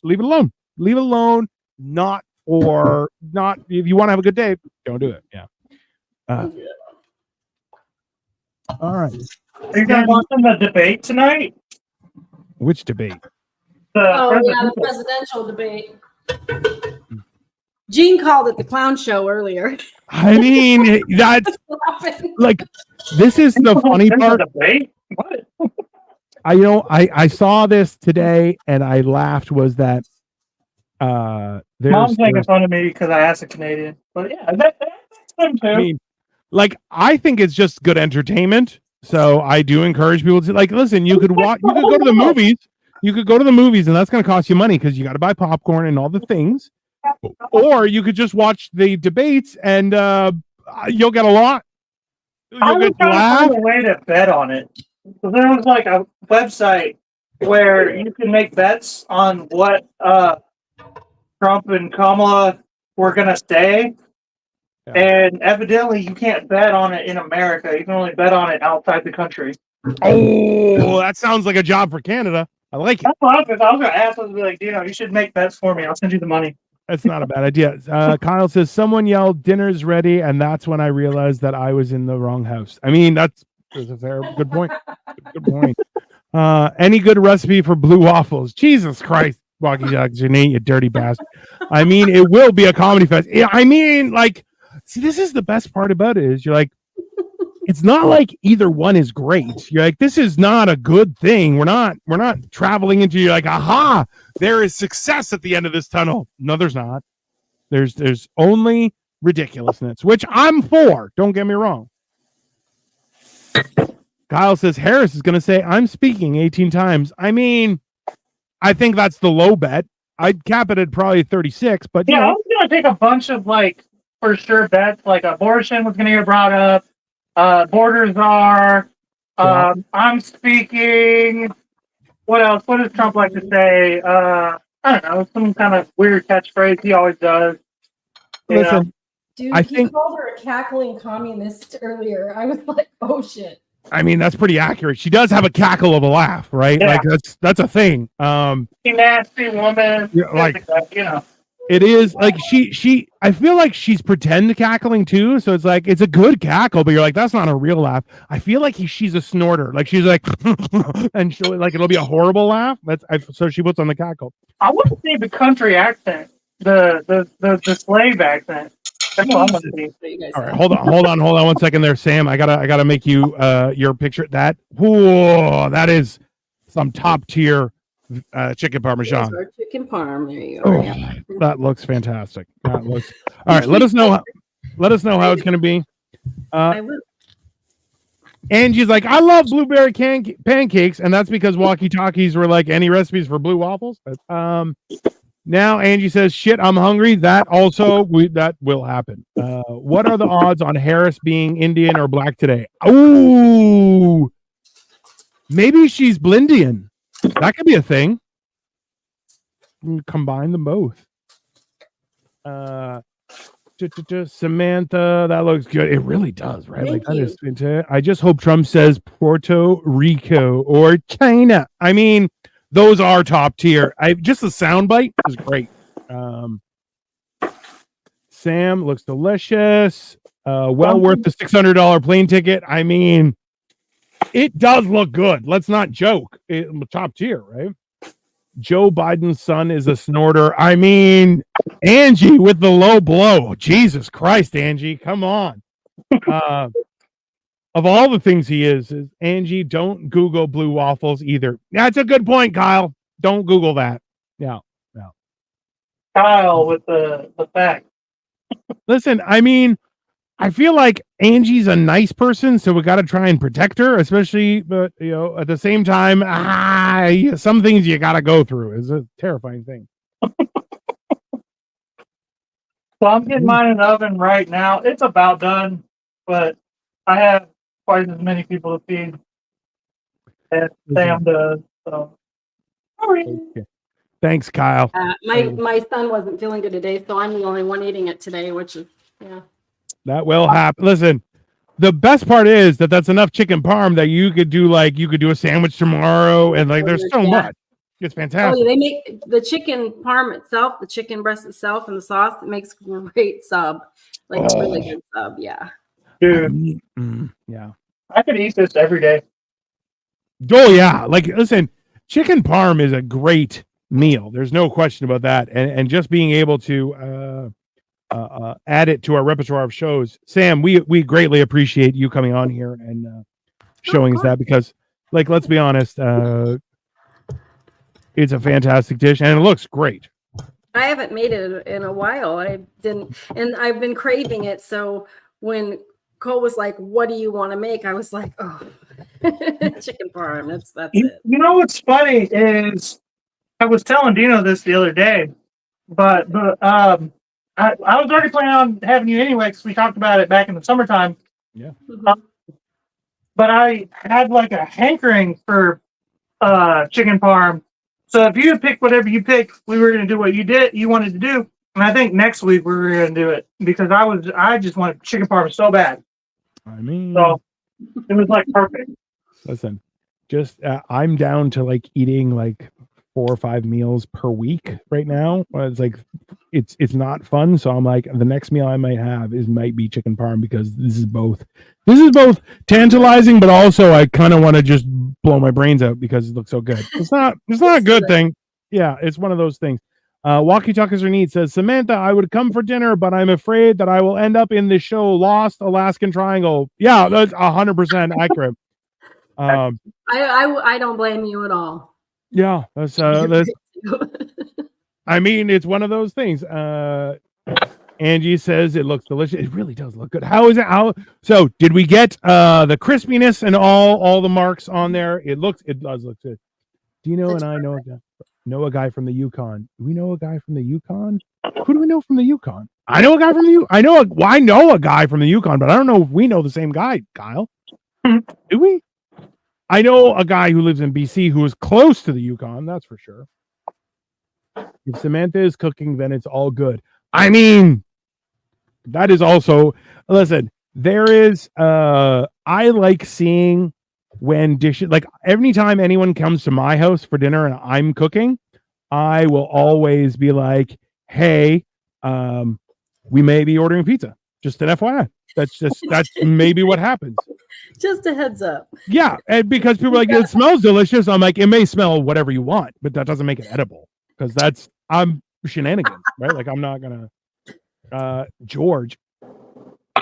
leave it alone. Leave it alone. Not if you want to have a good day, don't do it. Yeah. All right. Are you guys watching the debate tonight? Which debate? The presidential debate. Gene called it the clown show earlier. I mean, that's like, this is the funny part. Debate? What? I saw this today and I laughed. Was that Mom's making fun of me because I asked a Canadian, but yeah, that's them too. I mean, like, I think it's just good entertainment. So I do encourage people to, like, listen. You could go to the movies. You could go to the movies, and that's going to cost you money because you got to buy popcorn and all the things. Or you could just watch the debates, and you'll get a lot. I was trying to find a way to bet on it. So there was like a website where you can make bets on what Trump and Kamala were going to say. Yeah. And evidently, you can't bet on it in America. You can only bet on it outside the country. Oh, that sounds like a job for Canada. I like it. That's what I was going to ask. I was like, you should make bets for me. I'll send you the money. That's not a bad idea. Kyle says, someone yelled, dinner's ready, and that's when I realized that I was in the wrong house. I mean, that's a good point. Good point. Any good recipe for blue waffles? Jesus Christ, Walkie Dogs, you dirty bastard. I mean, it will be a comedy fest. I mean, like, see, this is the best part about it is you're like, it's not like either one is great. You're like, this is not a good thing. We're not traveling into, you're like, aha, there is success at the end of this tunnel. No, there's not. There's only ridiculousness, which I'm for. Don't get me wrong. Kyle says Harris is going to say, I'm speaking 18 times. I mean, I think that's the low bet. I'd cap it at probably 36, but yeah, I was going to take a bunch of, like, for sure bets, like abortion was going to get brought up. Borders are. I'm speaking. What else? What does Trump like to say? I don't know. Some kind of weird catchphrase he always does. Listen, dude, he called her a cackling communist earlier. I was like, oh shit. I mean, that's pretty accurate. She does have a cackle of a laugh, right? Yeah. Like that's a thing. Nasty woman. Like, it is like she I feel like she's pretend cackling too, so it's like it's a good cackle, but you're like, that's not a real laugh. I feel like she's a snorter, like she's like and she'll, like, it'll be a horrible laugh. So she puts on the cackle. I want to see the country accent, the slave accent. That's what I want to see. All right, hold on 1 second there, Sam. I gotta make you your picture. That is some top tier chicken parmesan. Chicken parm. There you go. Oh, yeah. That looks fantastic. All right. Let us know how it's going to be. I will. Angie's like, I love blueberry pancakes, and that's because walkie talkies were like, any recipes for blue waffles. Now Angie says, shit, I'm hungry. That will happen. What are the odds on Harris being Indian or black today? Oh, maybe she's Blindian. That could be a thing. Combine them both. Samantha, that looks good. It really does, right? Thank you. I just hope Trump says Puerto Rico or China. I mean, those are top tier. Just the soundbite is great. Sam looks delicious. Well worth the $600 plane ticket. I mean, it does look good. Let's not joke. Top tier, right? Joe Biden's son is a snorter. I mean, Angie with the low blow. Jesus Christ, Angie, come on. Of all the things he is Angie, don't Google blue waffles either. That's a good point, Kyle. Don't Google that. Yeah. Kyle with the fact. Listen, I mean, I feel like Angie's a nice person, so we got to try and protect her, especially, but at the same time, some things you got to go through. It's a terrifying thing. So I'm getting mine in the oven right now. It's about done, but I have quite as many people to feed as Sam does. So, all right. Okay. Thanks, Kyle. My son wasn't feeling good today, so I'm the only one eating it today, which is That will happen. Listen, the best part is that that's enough chicken parm that you could do a sandwich tomorrow, and like there's so much. It's fantastic. Oh, they make the chicken parm itself, the chicken breast itself, and the sauce. It makes great sub, like a really good sub. Yeah, Dude, yeah. I could eat this every day. Oh yeah, like listen, chicken parm is a great meal. There's no question about that, and just being able to add it to our repertoire of shows. Sam, we greatly appreciate you coming on here and showing us that, because, like, let's be honest, it's a fantastic dish and it looks great. I haven't made it in a while. I didn't, and I've been craving it. So when Cole was like, "What do you want to make?" I was like, "Oh, chicken parm." That's it. You know what's funny is I was telling Dino this the other day, but I was already planning on having you anyway because we talked about it back in the summertime. Yeah. But I had like a hankering for chicken parm. So if you pick whatever you pick, we were going to do what you wanted to do. And I think next week we were going to do it because I just wanted chicken parm so bad. I mean, so it was like perfect. Listen, just I'm down to like eating like 4 or 5 meals per week right now. It's like it's not fun. So I'm like, the next meal I might be chicken parm, because this is both tantalizing, but also I kind of want to just blow my brains out because it looks so good. It's not a good thing. Yeah, it's one of those things. Walkie Talkies Are Neat says, Samantha, I would come for dinner, but I'm afraid that I will end up in the show Lost Alaskan Triangle. Yeah, that's 100% accurate. I don't blame you at all. Yeah, that's I mean, it's one of those things. Angie says it looks delicious. It really does look good. How is it? So did we get the crispiness and all the marks on there? It does look good. Dino and I know a guy from the Yukon. Do we know a guy from the Yukon? Who do we know from the Yukon? I know a guy from the Yukon. I know a guy from the Yukon, but I don't know if we know the same guy, Kyle. Do we? I know a guy who lives in BC who is close to the Yukon, that's for sure. If Samantha is cooking, then it's all good. I mean, that is also, listen, there is, I like seeing when dishes, like every time anyone comes to my house for dinner and I'm cooking, I will always be like, hey, we may be ordering pizza. Just an FYI. That's maybe what happens. Just a heads up. Yeah, and because people are like, it smells delicious. I'm like, it may smell whatever you want, but that doesn't make it edible, because I'm shenanigans, right? Like, I'm not gonna. George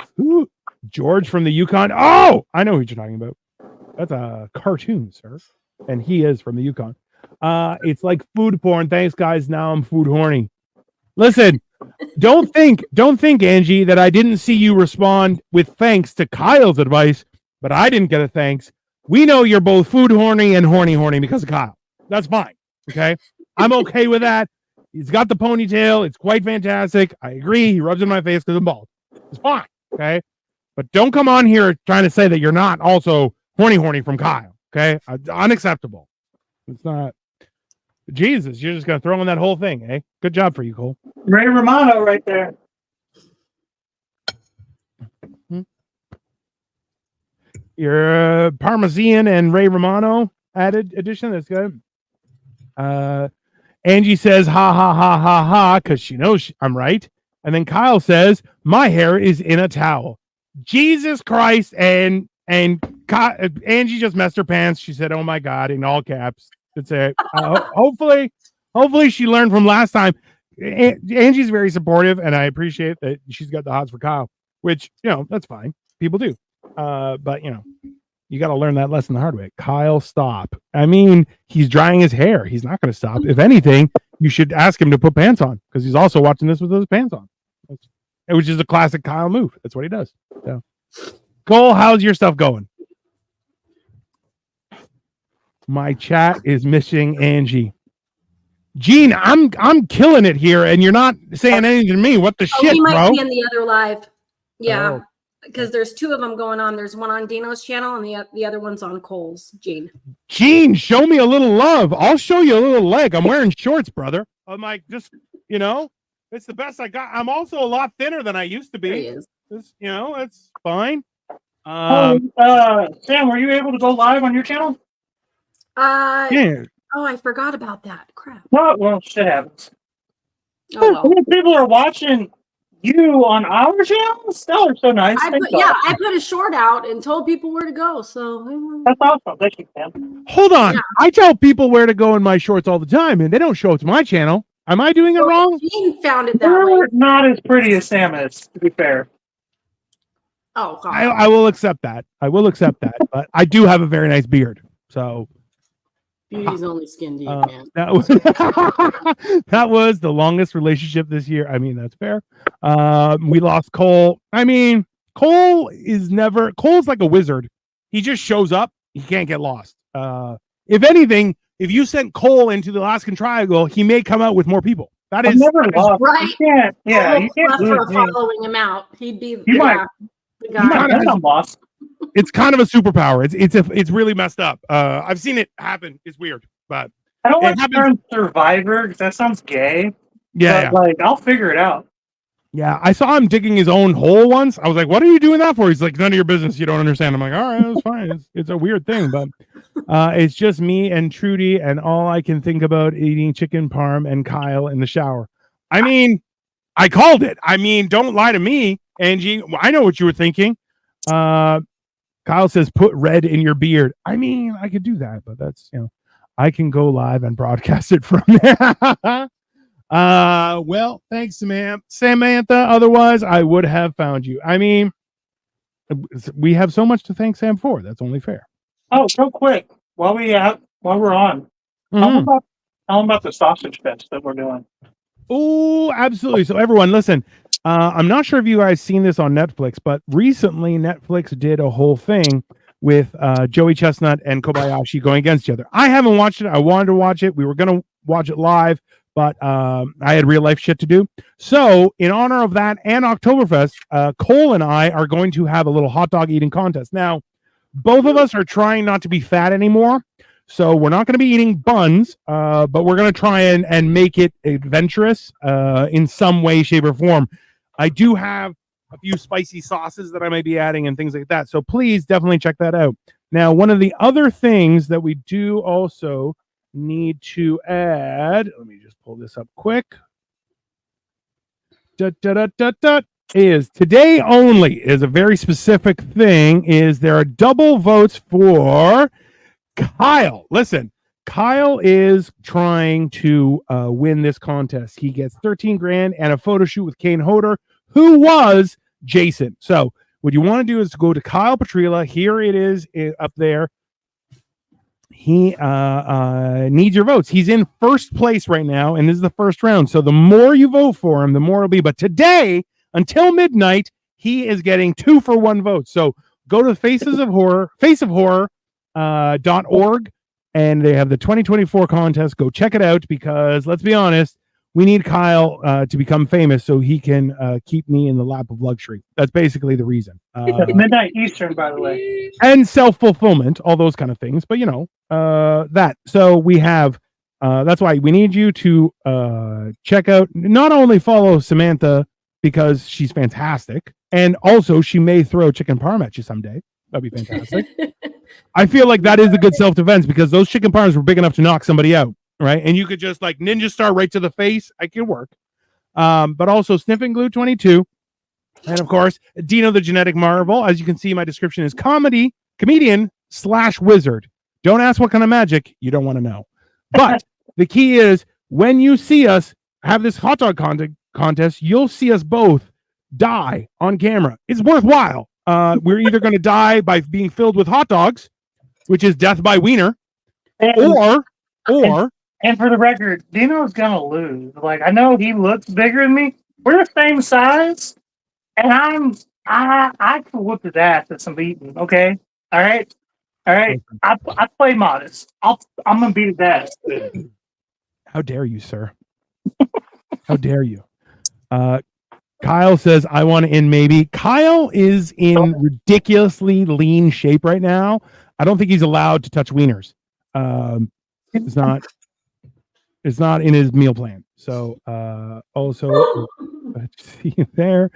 from the Yukon. Oh, I know who you're talking about. That's a cartoon, sir, and he is from the Yukon. It's like food porn. Thanks, guys. Now I'm food horny. Listen, don't think, Angie, that I didn't see you respond with thanks to Kyle's advice, but I didn't get a thanks. We know you're both food horny and horny because of Kyle. That's fine. Okay. I'm okay with that. He's got the ponytail. It's quite fantastic. I agree. He rubs in my face because I'm bald. It's fine. Okay. But don't come on here trying to say that you're not also horny from Kyle. Okay. Unacceptable. It's not. Jesus, you're just going to throw in that whole thing, eh? Good job for you, Cole. Ray Romano right there. Your Parmesan and Ray Romano added addition. That's good. Angie says, ha, ha, ha, ha, ha, because she knows I'm right. And then Kyle says, my hair is in a towel. Jesus Christ. And Angie just messed her pants. She said, oh, my God, in all caps. That's it. Hopefully she learned from last time. Angie's very supportive, and I appreciate that she's got the hots for Kyle, which, that's fine. People do. But, you got to learn that lesson the hard way. Kyle, stop. I mean, he's drying his hair. He's not going to stop. If anything, you should ask him to put pants on, because he's also watching this with those pants on, which is a classic Kyle move. That's what he does. So, Cole, how's your stuff going? My chat is missing Angie. Gene, I'm killing it here, and you're not saying anything to me. What the shit, he might bro? be in the other live. Yeah. because there's two of them going on. There's one on Dino's channel and the other one's on Cole's. Gene, show me a little love. I'll show you a little leg. I'm wearing shorts, brother. I'm like, just, it's the best I got. I'm also a lot thinner than I used to be. There he is. It's fine. Sam, were you able to go live on your channel? Yeah. Oh, I forgot about that. Crap. Well, shit happens. Oh well. People are watching you on our channels. That was so nice. I put a short out and told people where to go. So that's awesome. Thank you, Sam. Hold on. Yeah. I tell people where to go in my shorts all the time, and they don't show it to my channel. Am I doing it wrong? Gene found it that way. Not as pretty as Sam is, to be fair. Oh, God. I will accept that. But I do have a very nice beard. So beauty's only skin deep, man. That was the longest relationship this year. I mean, that's fair. We lost Cole. I mean, Cole's like a wizard. He just shows up. He can't get lost. If anything, if you sent Cole into the Alaskan Triangle, he may come out with more people. That is right. You can't, you can't for following him out. He'd be the guy. It's kind of a superpower. It's really messed up. I've seen it happen. It's weird, but I don't want to turn Survivor because that sounds gay. Yeah, but, I'll figure it out. Yeah, I saw him digging his own hole once. I was like, "What are you doing that for?" He's like, "None of your business. You don't understand." I'm like, "All right, that's fine. It's a weird thing, but it's just me and Trudy, and all I can think about eating chicken parm and Kyle in the shower." I mean, I called it. I mean, don't lie to me, Angie. I know what you were thinking. Kyle says, "Put red in your beard." I mean, I could do that, but that's I can go live and broadcast it from there. Well, thanks, Samantha. Otherwise, I would have found you. I mean, we have so much to thank Sam for. That's only fair. Oh, real quick, while we're on, tell them about the sausage fest that we're doing. Oh, absolutely. So, everyone, listen. I'm not sure if you guys seen this on Netflix, but recently Netflix did a whole thing with Joey Chestnut and Kobayashi going against each other. I haven't watched it. I wanted to watch it. We were going to watch it live, but I had real life shit to do. So in honor of that and Oktoberfest, Cole and I are going to have a little hot dog eating contest. Now, both of us are trying not to be fat anymore. So we're not going to be eating buns, but we're going to try and make it adventurous in some way, shape, or form. I do have a few spicy sauces that I might be adding and things like that. So please definitely check that out. Now, one of the other things that we do also need to add, let me just pull this up quick. Is today only is a very specific thing. Is there are double votes for Kyle? Listen, Kyle is trying to win this contest. He gets 13 grand and a photo shoot with Kane Hodder, who was Jason. So what you want to do is go to Kyle Petrila. Here it is up there. He needs your votes. He's in first place right now, and this is the first round. So the more you vote for him, the more it'll be. But today, until midnight, he is getting 2-for-1 votes. So go to faceofhorror.org, and they have the 2024 contest. Go check it out, because let's be honest, we need Kyle to become famous so he can keep me in the lap of luxury. That's basically the reason. Midnight Eastern, by the way. And self-fulfillment, all those kind of things. But, that. So we have, that's why we need you to check out, not only follow Samantha because she's fantastic, and also she may throw chicken parm at you someday. That'd be fantastic. I feel like that is a good self-defense, because those chicken parms were big enough to knock somebody out. Right, and you could just like ninja star right to the face. I can work, but also sniffing glue 22, and of course Dino the Genetic Marvel. As you can see, my description is comedian / wizard. Don't ask what kind of magic, you don't want to know. But the key is, when you see us have this hot dog contest, you'll see us both die on camera. It's worthwhile. We're either going to die by being filled with hot dogs, which is death by wiener, or And for the record, Dino's gonna lose. Like, I know he looks bigger than me. We're the same size, and I can whoop his ass at some beating. Okay, all right. I play modest. I'm gonna beat his ass. How dare you, sir? How dare you? Kyle says, I want to in maybe. Kyle is in ridiculously lean shape right now. I don't think he's allowed to touch wieners. It's not in his meal plan. So also see you there.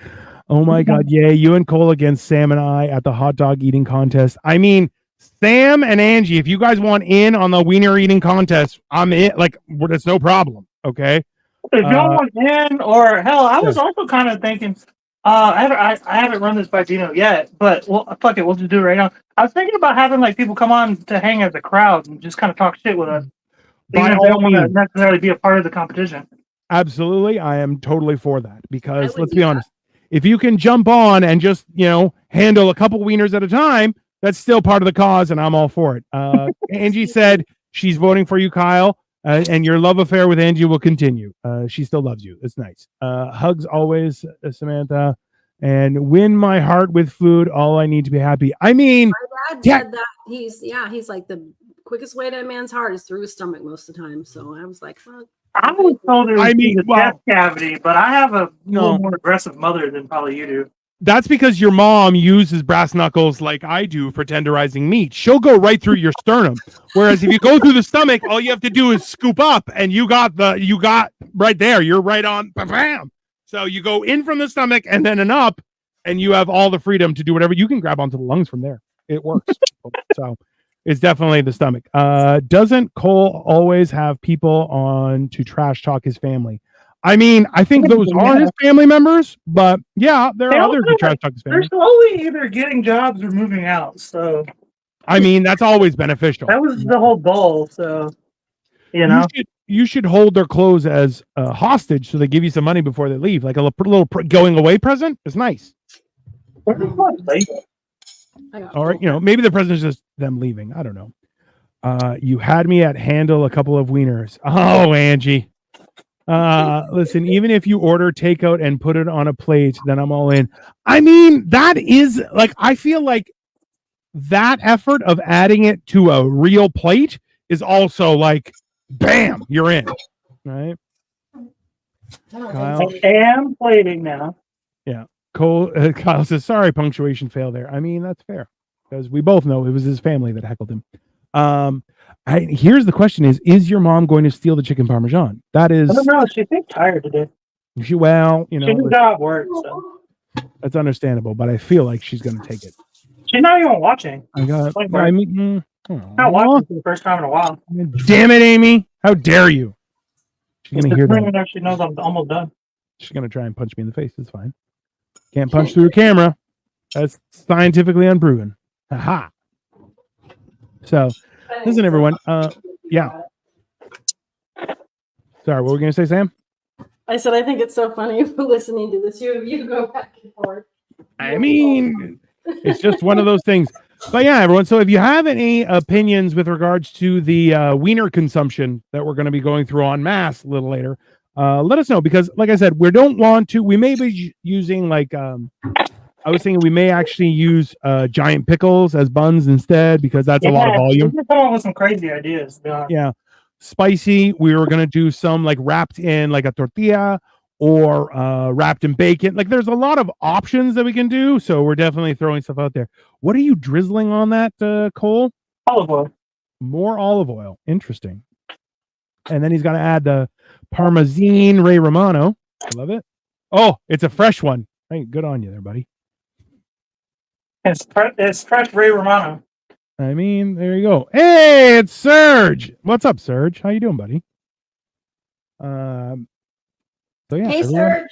Oh my God. Yeah. You and Cole against Sam and I at the hot dog eating contest. I mean, Sam and Angie, if you guys want in on the wiener eating contest, I'm in. Like, it's no problem. If y'all want in, or hell, I was also kind of thinking. I haven't run this by Dino yet, but fuck it, we'll just do it right now. I was thinking about having like people come on to hang as a crowd and just kind of talk shit with us. Even if they don't want to necessarily be a part of the competition. Absolutely, I am totally for that because let's be honest, if you can jump on and just handle a couple wieners at a time, that's still part of the cause, and I'm all for it. Angie said she's voting for you, Kyle. And your love affair with Angie will continue. She still loves you. It's nice. Hugs always, Samantha. And win my heart with food. All I need to be happy. I mean, my dad said that he's like the quickest way to a man's heart is through his stomach most of the time. So I was like, well, I was told it was the chest cavity, but I have a little more aggressive mother than probably you do. That's because your mom uses brass knuckles like I do for tenderizing meat. She'll go right through your sternum. Whereas if you go through the stomach, all you have to do is scoop up and you got right there. You're right on. Bam. So you go in from the stomach and then an up, and you have all the freedom to do whatever. You can grab onto the lungs from there. It works. So it's definitely the stomach. Doesn't Cole always have people on to trash talk his family? I mean, I think those are his family members, but yeah, there are others who trash talk his family. They're slowly either getting jobs or moving out. So, I mean, that's always beneficial. That was the whole goal. So, you should hold their clothes as hostage, so they give you some money before they leave, like a little going away present. It's nice. All right, maybe the present is just them leaving. I don't know. You had me at handle a couple of wieners. Oh, Angie. Listen, even if you order takeout and put it on a plate, then I'm all in. I mean, that is like, I feel like that effort of adding it to a real plate is also like, bam, you're in. Right? Kyle, I am plating now. Yeah. Kyle says, sorry, punctuation fail there. I mean, that's fair because we both know it was his family that heckled him. Here's the question: Is your mom going to steal the chicken parmesan? That is. I don't know. She seems tired today. She got work. So. That's understandable, but I feel like she's going to take it. She's not even watching. Not watching for the first time in a while. Damn it, Amy! How dare you? She's going to hear that. She knows I'm almost done. She's going to try and punch me in the face. It's fine. Can't punch through a camera. That's scientifically unproven. Aha. So. Listen, everyone. Yeah. Sorry, what were we going to say, Sam? I said, I think it's so funny listening to this. You go back and forth. I mean, it's just one of those things. But yeah, everyone. So if you have any opinions with regards to the wiener consumption that we're going to be going through en masse a little later, let us know. Because like I said, we may be using like, I was thinking we may actually use giant pickles as buns instead because that's a lot of volume. We come up with some crazy ideas. Yeah. Spicy. We were going to do some like wrapped in like a tortilla or wrapped in bacon. Like there's a lot of options that we can do. So we're definitely throwing stuff out there. What are you drizzling on that, Cole? Olive oil. More olive oil. Interesting. And then he's going to add the Parmesan Ray Romano. I love it. Oh, it's a fresh one. Hey, good on you there, buddy. It's fresh Ray Romano. I mean, there you go. Hey, it's Serge. What's up, Serge? How you doing, buddy? So yeah. Hey, Serge.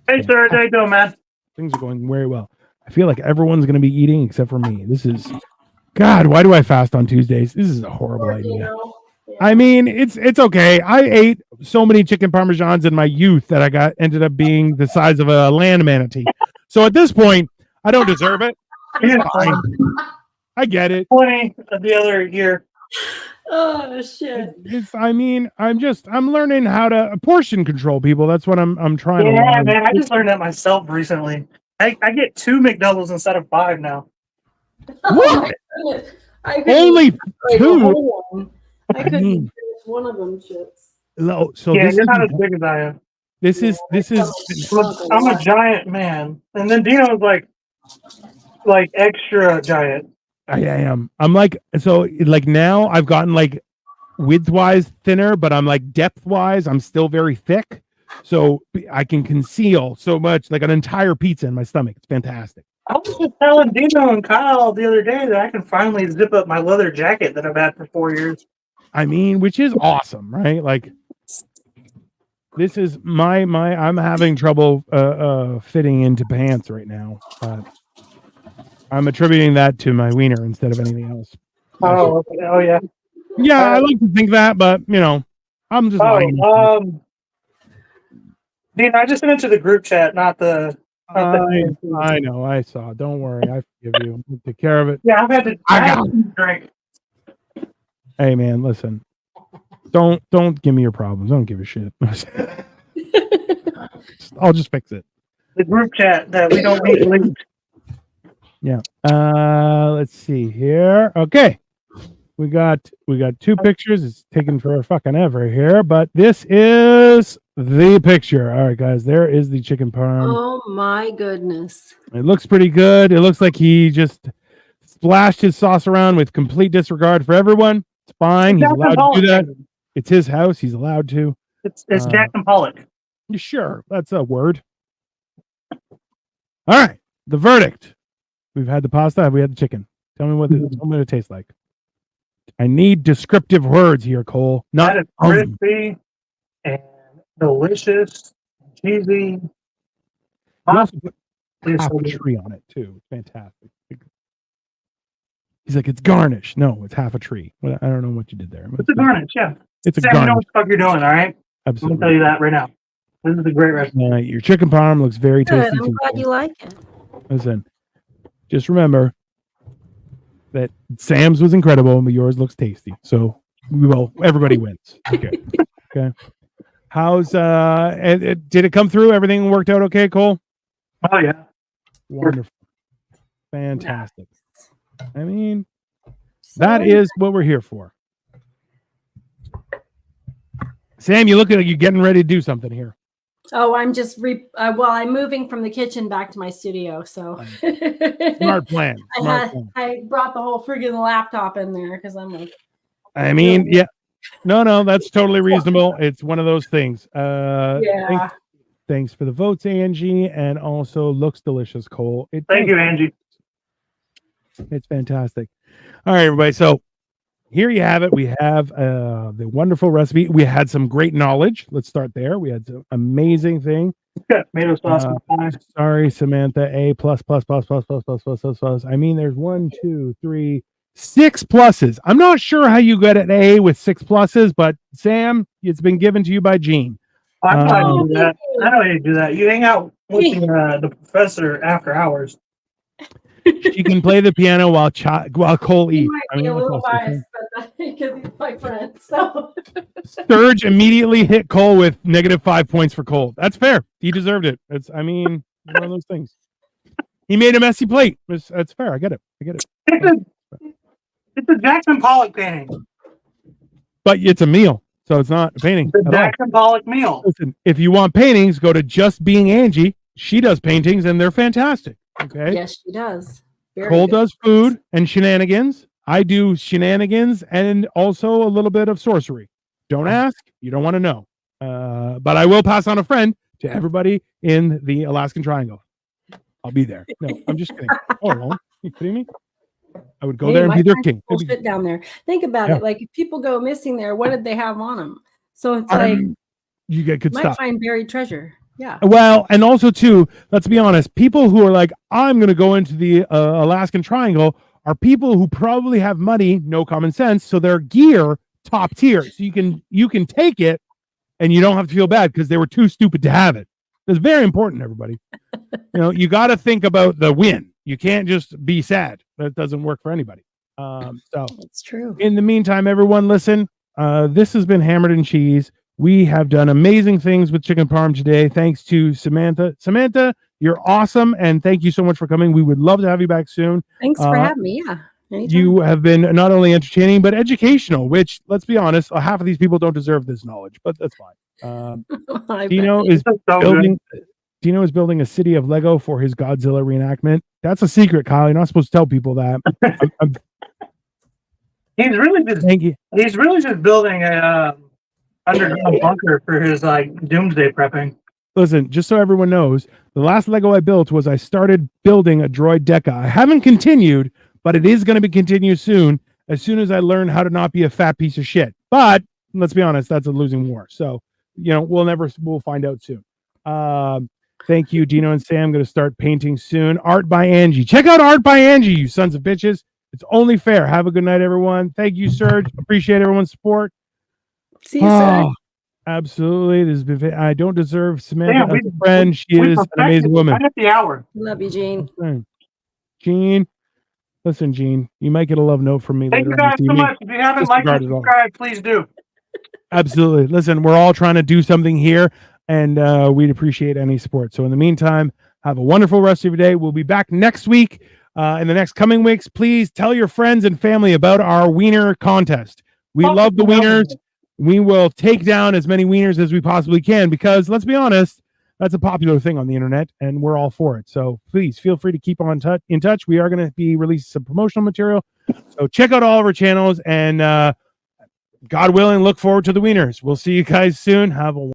Hey, Serge. How you doing, man? Things are going very well. I feel like everyone's going to be eating except for me. This is, God, why do I fast on Tuesdays? This is a horrible idea. Yeah. I mean, it's okay. I ate so many chicken parmesans in my youth that ended up being the size of a land manatee. So at this point, I don't deserve it. It's fine. I get it. 20 of the other year. Oh shit! I'm learning how to portion control people. That's what I'm trying to learn. Yeah, man. I just learned that myself recently. I get 2 McDoubles instead of 5 now. What? Only 2? I couldn't finish one of them shits. So yeah, you're not as big as I am. This is I'm a giant man, and then Dino's like extra giant. I am. I'm like, so like now I've gotten like width-wise thinner, but I'm like depth-wise, I'm still very thick. So I can conceal so much, like an entire pizza in my stomach. It's fantastic. I was just telling Dino and Kyle the other day that I can finally zip up my leather jacket that I've had for 4 years. I mean, which is awesome, right? Like this is my I'm having trouble fitting into pants right now. I'm attributing that to my wiener instead of anything else. Oh, okay. Oh yeah. Yeah, I like to think that, but you know, I'm just lying. Dean, I just sent it to the group chat, not the. I know, I saw. Don't worry, I forgive you. I'll take care of it. Yeah, I've had to. I got drink. Hey man, listen. Don't give me your problems. I don't give a shit. I'll just fix it. The group chat that we don't need linked. Yeah. Let's see here. Okay. We got 2 pictures. It's taken for a fucking ever here, but this is the picture. All right, guys. There is the chicken parm. Oh my goodness. It looks pretty good. It looks like he just splashed his sauce around with complete disregard for everyone. It's fine. He's allowed to do that. It's his house. He's allowed to. It's Jackson Pollock. Sure. That's a word. All right. The verdict. We've had the pasta. Have we had the chicken? Tell me what it tastes like. I need descriptive words here, Cole. Not crispy and delicious, cheesy. You also put half a tree on it too. It's fantastic. He's like, it's garnish. No, it's half a tree. Well, I don't know what you did there. It's a garnish, yeah. It's a garnish. You know what the fuck you're doing, all right? Absolutely. I'm gonna tell you that right now. This is a great recipe. Your chicken parm looks very tasty. I'm glad you like it. Listen, just remember that Sam's was incredible, but yours looks tasty. So everybody wins. Okay. How's did it come through? Everything worked out okay, Cole? Oh yeah. Wonderful. Fantastic. I mean, that is what we're here for. Sam, you look like you're getting ready to do something here. Oh, I'm just I'm moving from the kitchen back to my studio. So smart plan. I brought the whole friggin' laptop in there because I'm like. I mean, yeah, no, that's totally reasonable. It's one of those things. Yeah. Thanks for the votes, Angie, and also looks delicious, Cole. Thank you, Angie. It's fantastic. All right, everybody. So here you have it. We have the wonderful recipe. We had some great knowledge. Let's start there. We had some amazing thing. Tomato sauce. Sorry, Samantha. A plus. I mean, there's 1, 2, 3, 6 pluses. I'm not sure how you got an A with 6 pluses, but Sam, it's been given to you by Gene. I know how you do that. I know how you do that. You hang out with the professor after hours. She can play the piano while Cole eats. I mean, a little biased, but because he's my friend. So Sturge immediately hit Cole with -5 points for Cole. That's fair. He deserved it. One of those things. He made a messy plate. That's fair. I get it. It's a Jackson Pollock painting. But it's a meal, so it's not a painting. It's a Jackson Pollock meal. Listen, if you want paintings, go to Just Being Angie. She does paintings, and they're fantastic. Okay. Yes, she does. Cole does food and shenanigans. I do shenanigans and also a little bit of sorcery. Don't ask. You don't want to know. But I will pass on a friend to everybody in the Alaskan Triangle. I'll be there. No, I'm just kidding. Oh, are you kidding me? I would go there and be their king. Shit down there. Think about it. Like if people go missing there, what did they have on them? So it's like you get good might stuff. Find buried treasure. Yeah. Well, and also too, let's be honest, people who are like, I'm going to go into the Alaskan Triangle are people who probably have money, no common sense, so their gear top tier. So you can take it and you don't have to feel bad because they were too stupid to have it. It's very important, everybody. You got to think about the win. You can't just be sad. That doesn't work for anybody. So it's true. In the meantime, everyone, listen. This has been Hammered and Cheese. We have done amazing things with chicken parm today. Thanks to Samantha. Samantha, you're awesome, and thank you so much for coming. We would love to have you back soon. Thanks for having me. Yeah. Anytime. You have been not only entertaining but educational. Which, let's be honest, half of these people don't deserve this knowledge, but that's fine. I Dino bet. is That's so building. Dino is building a city of Lego for his Godzilla reenactment. That's a secret, Kyle. You're not supposed to tell people that. He's really just Thank you. he's really just building a underground bunker for his like doomsday prepping. Listen, just so everyone knows, the last Lego I built was I started building a droid Deca. I haven't continued, but it is going to be continued soon as I learn how to not be a fat piece of shit. But let's be honest, that's a losing war. So, we'll find out soon. Thank you, Dino and Sam. I'm going to start painting soon. Art by Angie. Check out Art by Angie, you sons of bitches. It's only fair. Have a good night, everyone. Thank you, Serge. Appreciate everyone's support. See you, Serge. Absolutely. This has been. I don't deserve Samantha Damn, as a friend. She is an amazing woman. Right at the hour. Love you, Gene. Gene, listen, Gene, you might get a love note from me Thank later. you guys so much. If you haven't liked and subscribed, please do. Absolutely. Listen, we're all trying to do something here, and we'd appreciate any support. So in the meantime, have a wonderful rest of your day. We'll be back next week. In the next coming weeks, please tell your friends and family about our wiener contest. We love the wieners. We will take down as many wieners as we possibly can because, let's be honest, that's a popular thing on the internet, and we're all for it. So please feel free to keep in touch. We are going to be releasing some promotional material. So check out all of our channels, and God willing, look forward to the wieners. We'll see you guys soon. Have a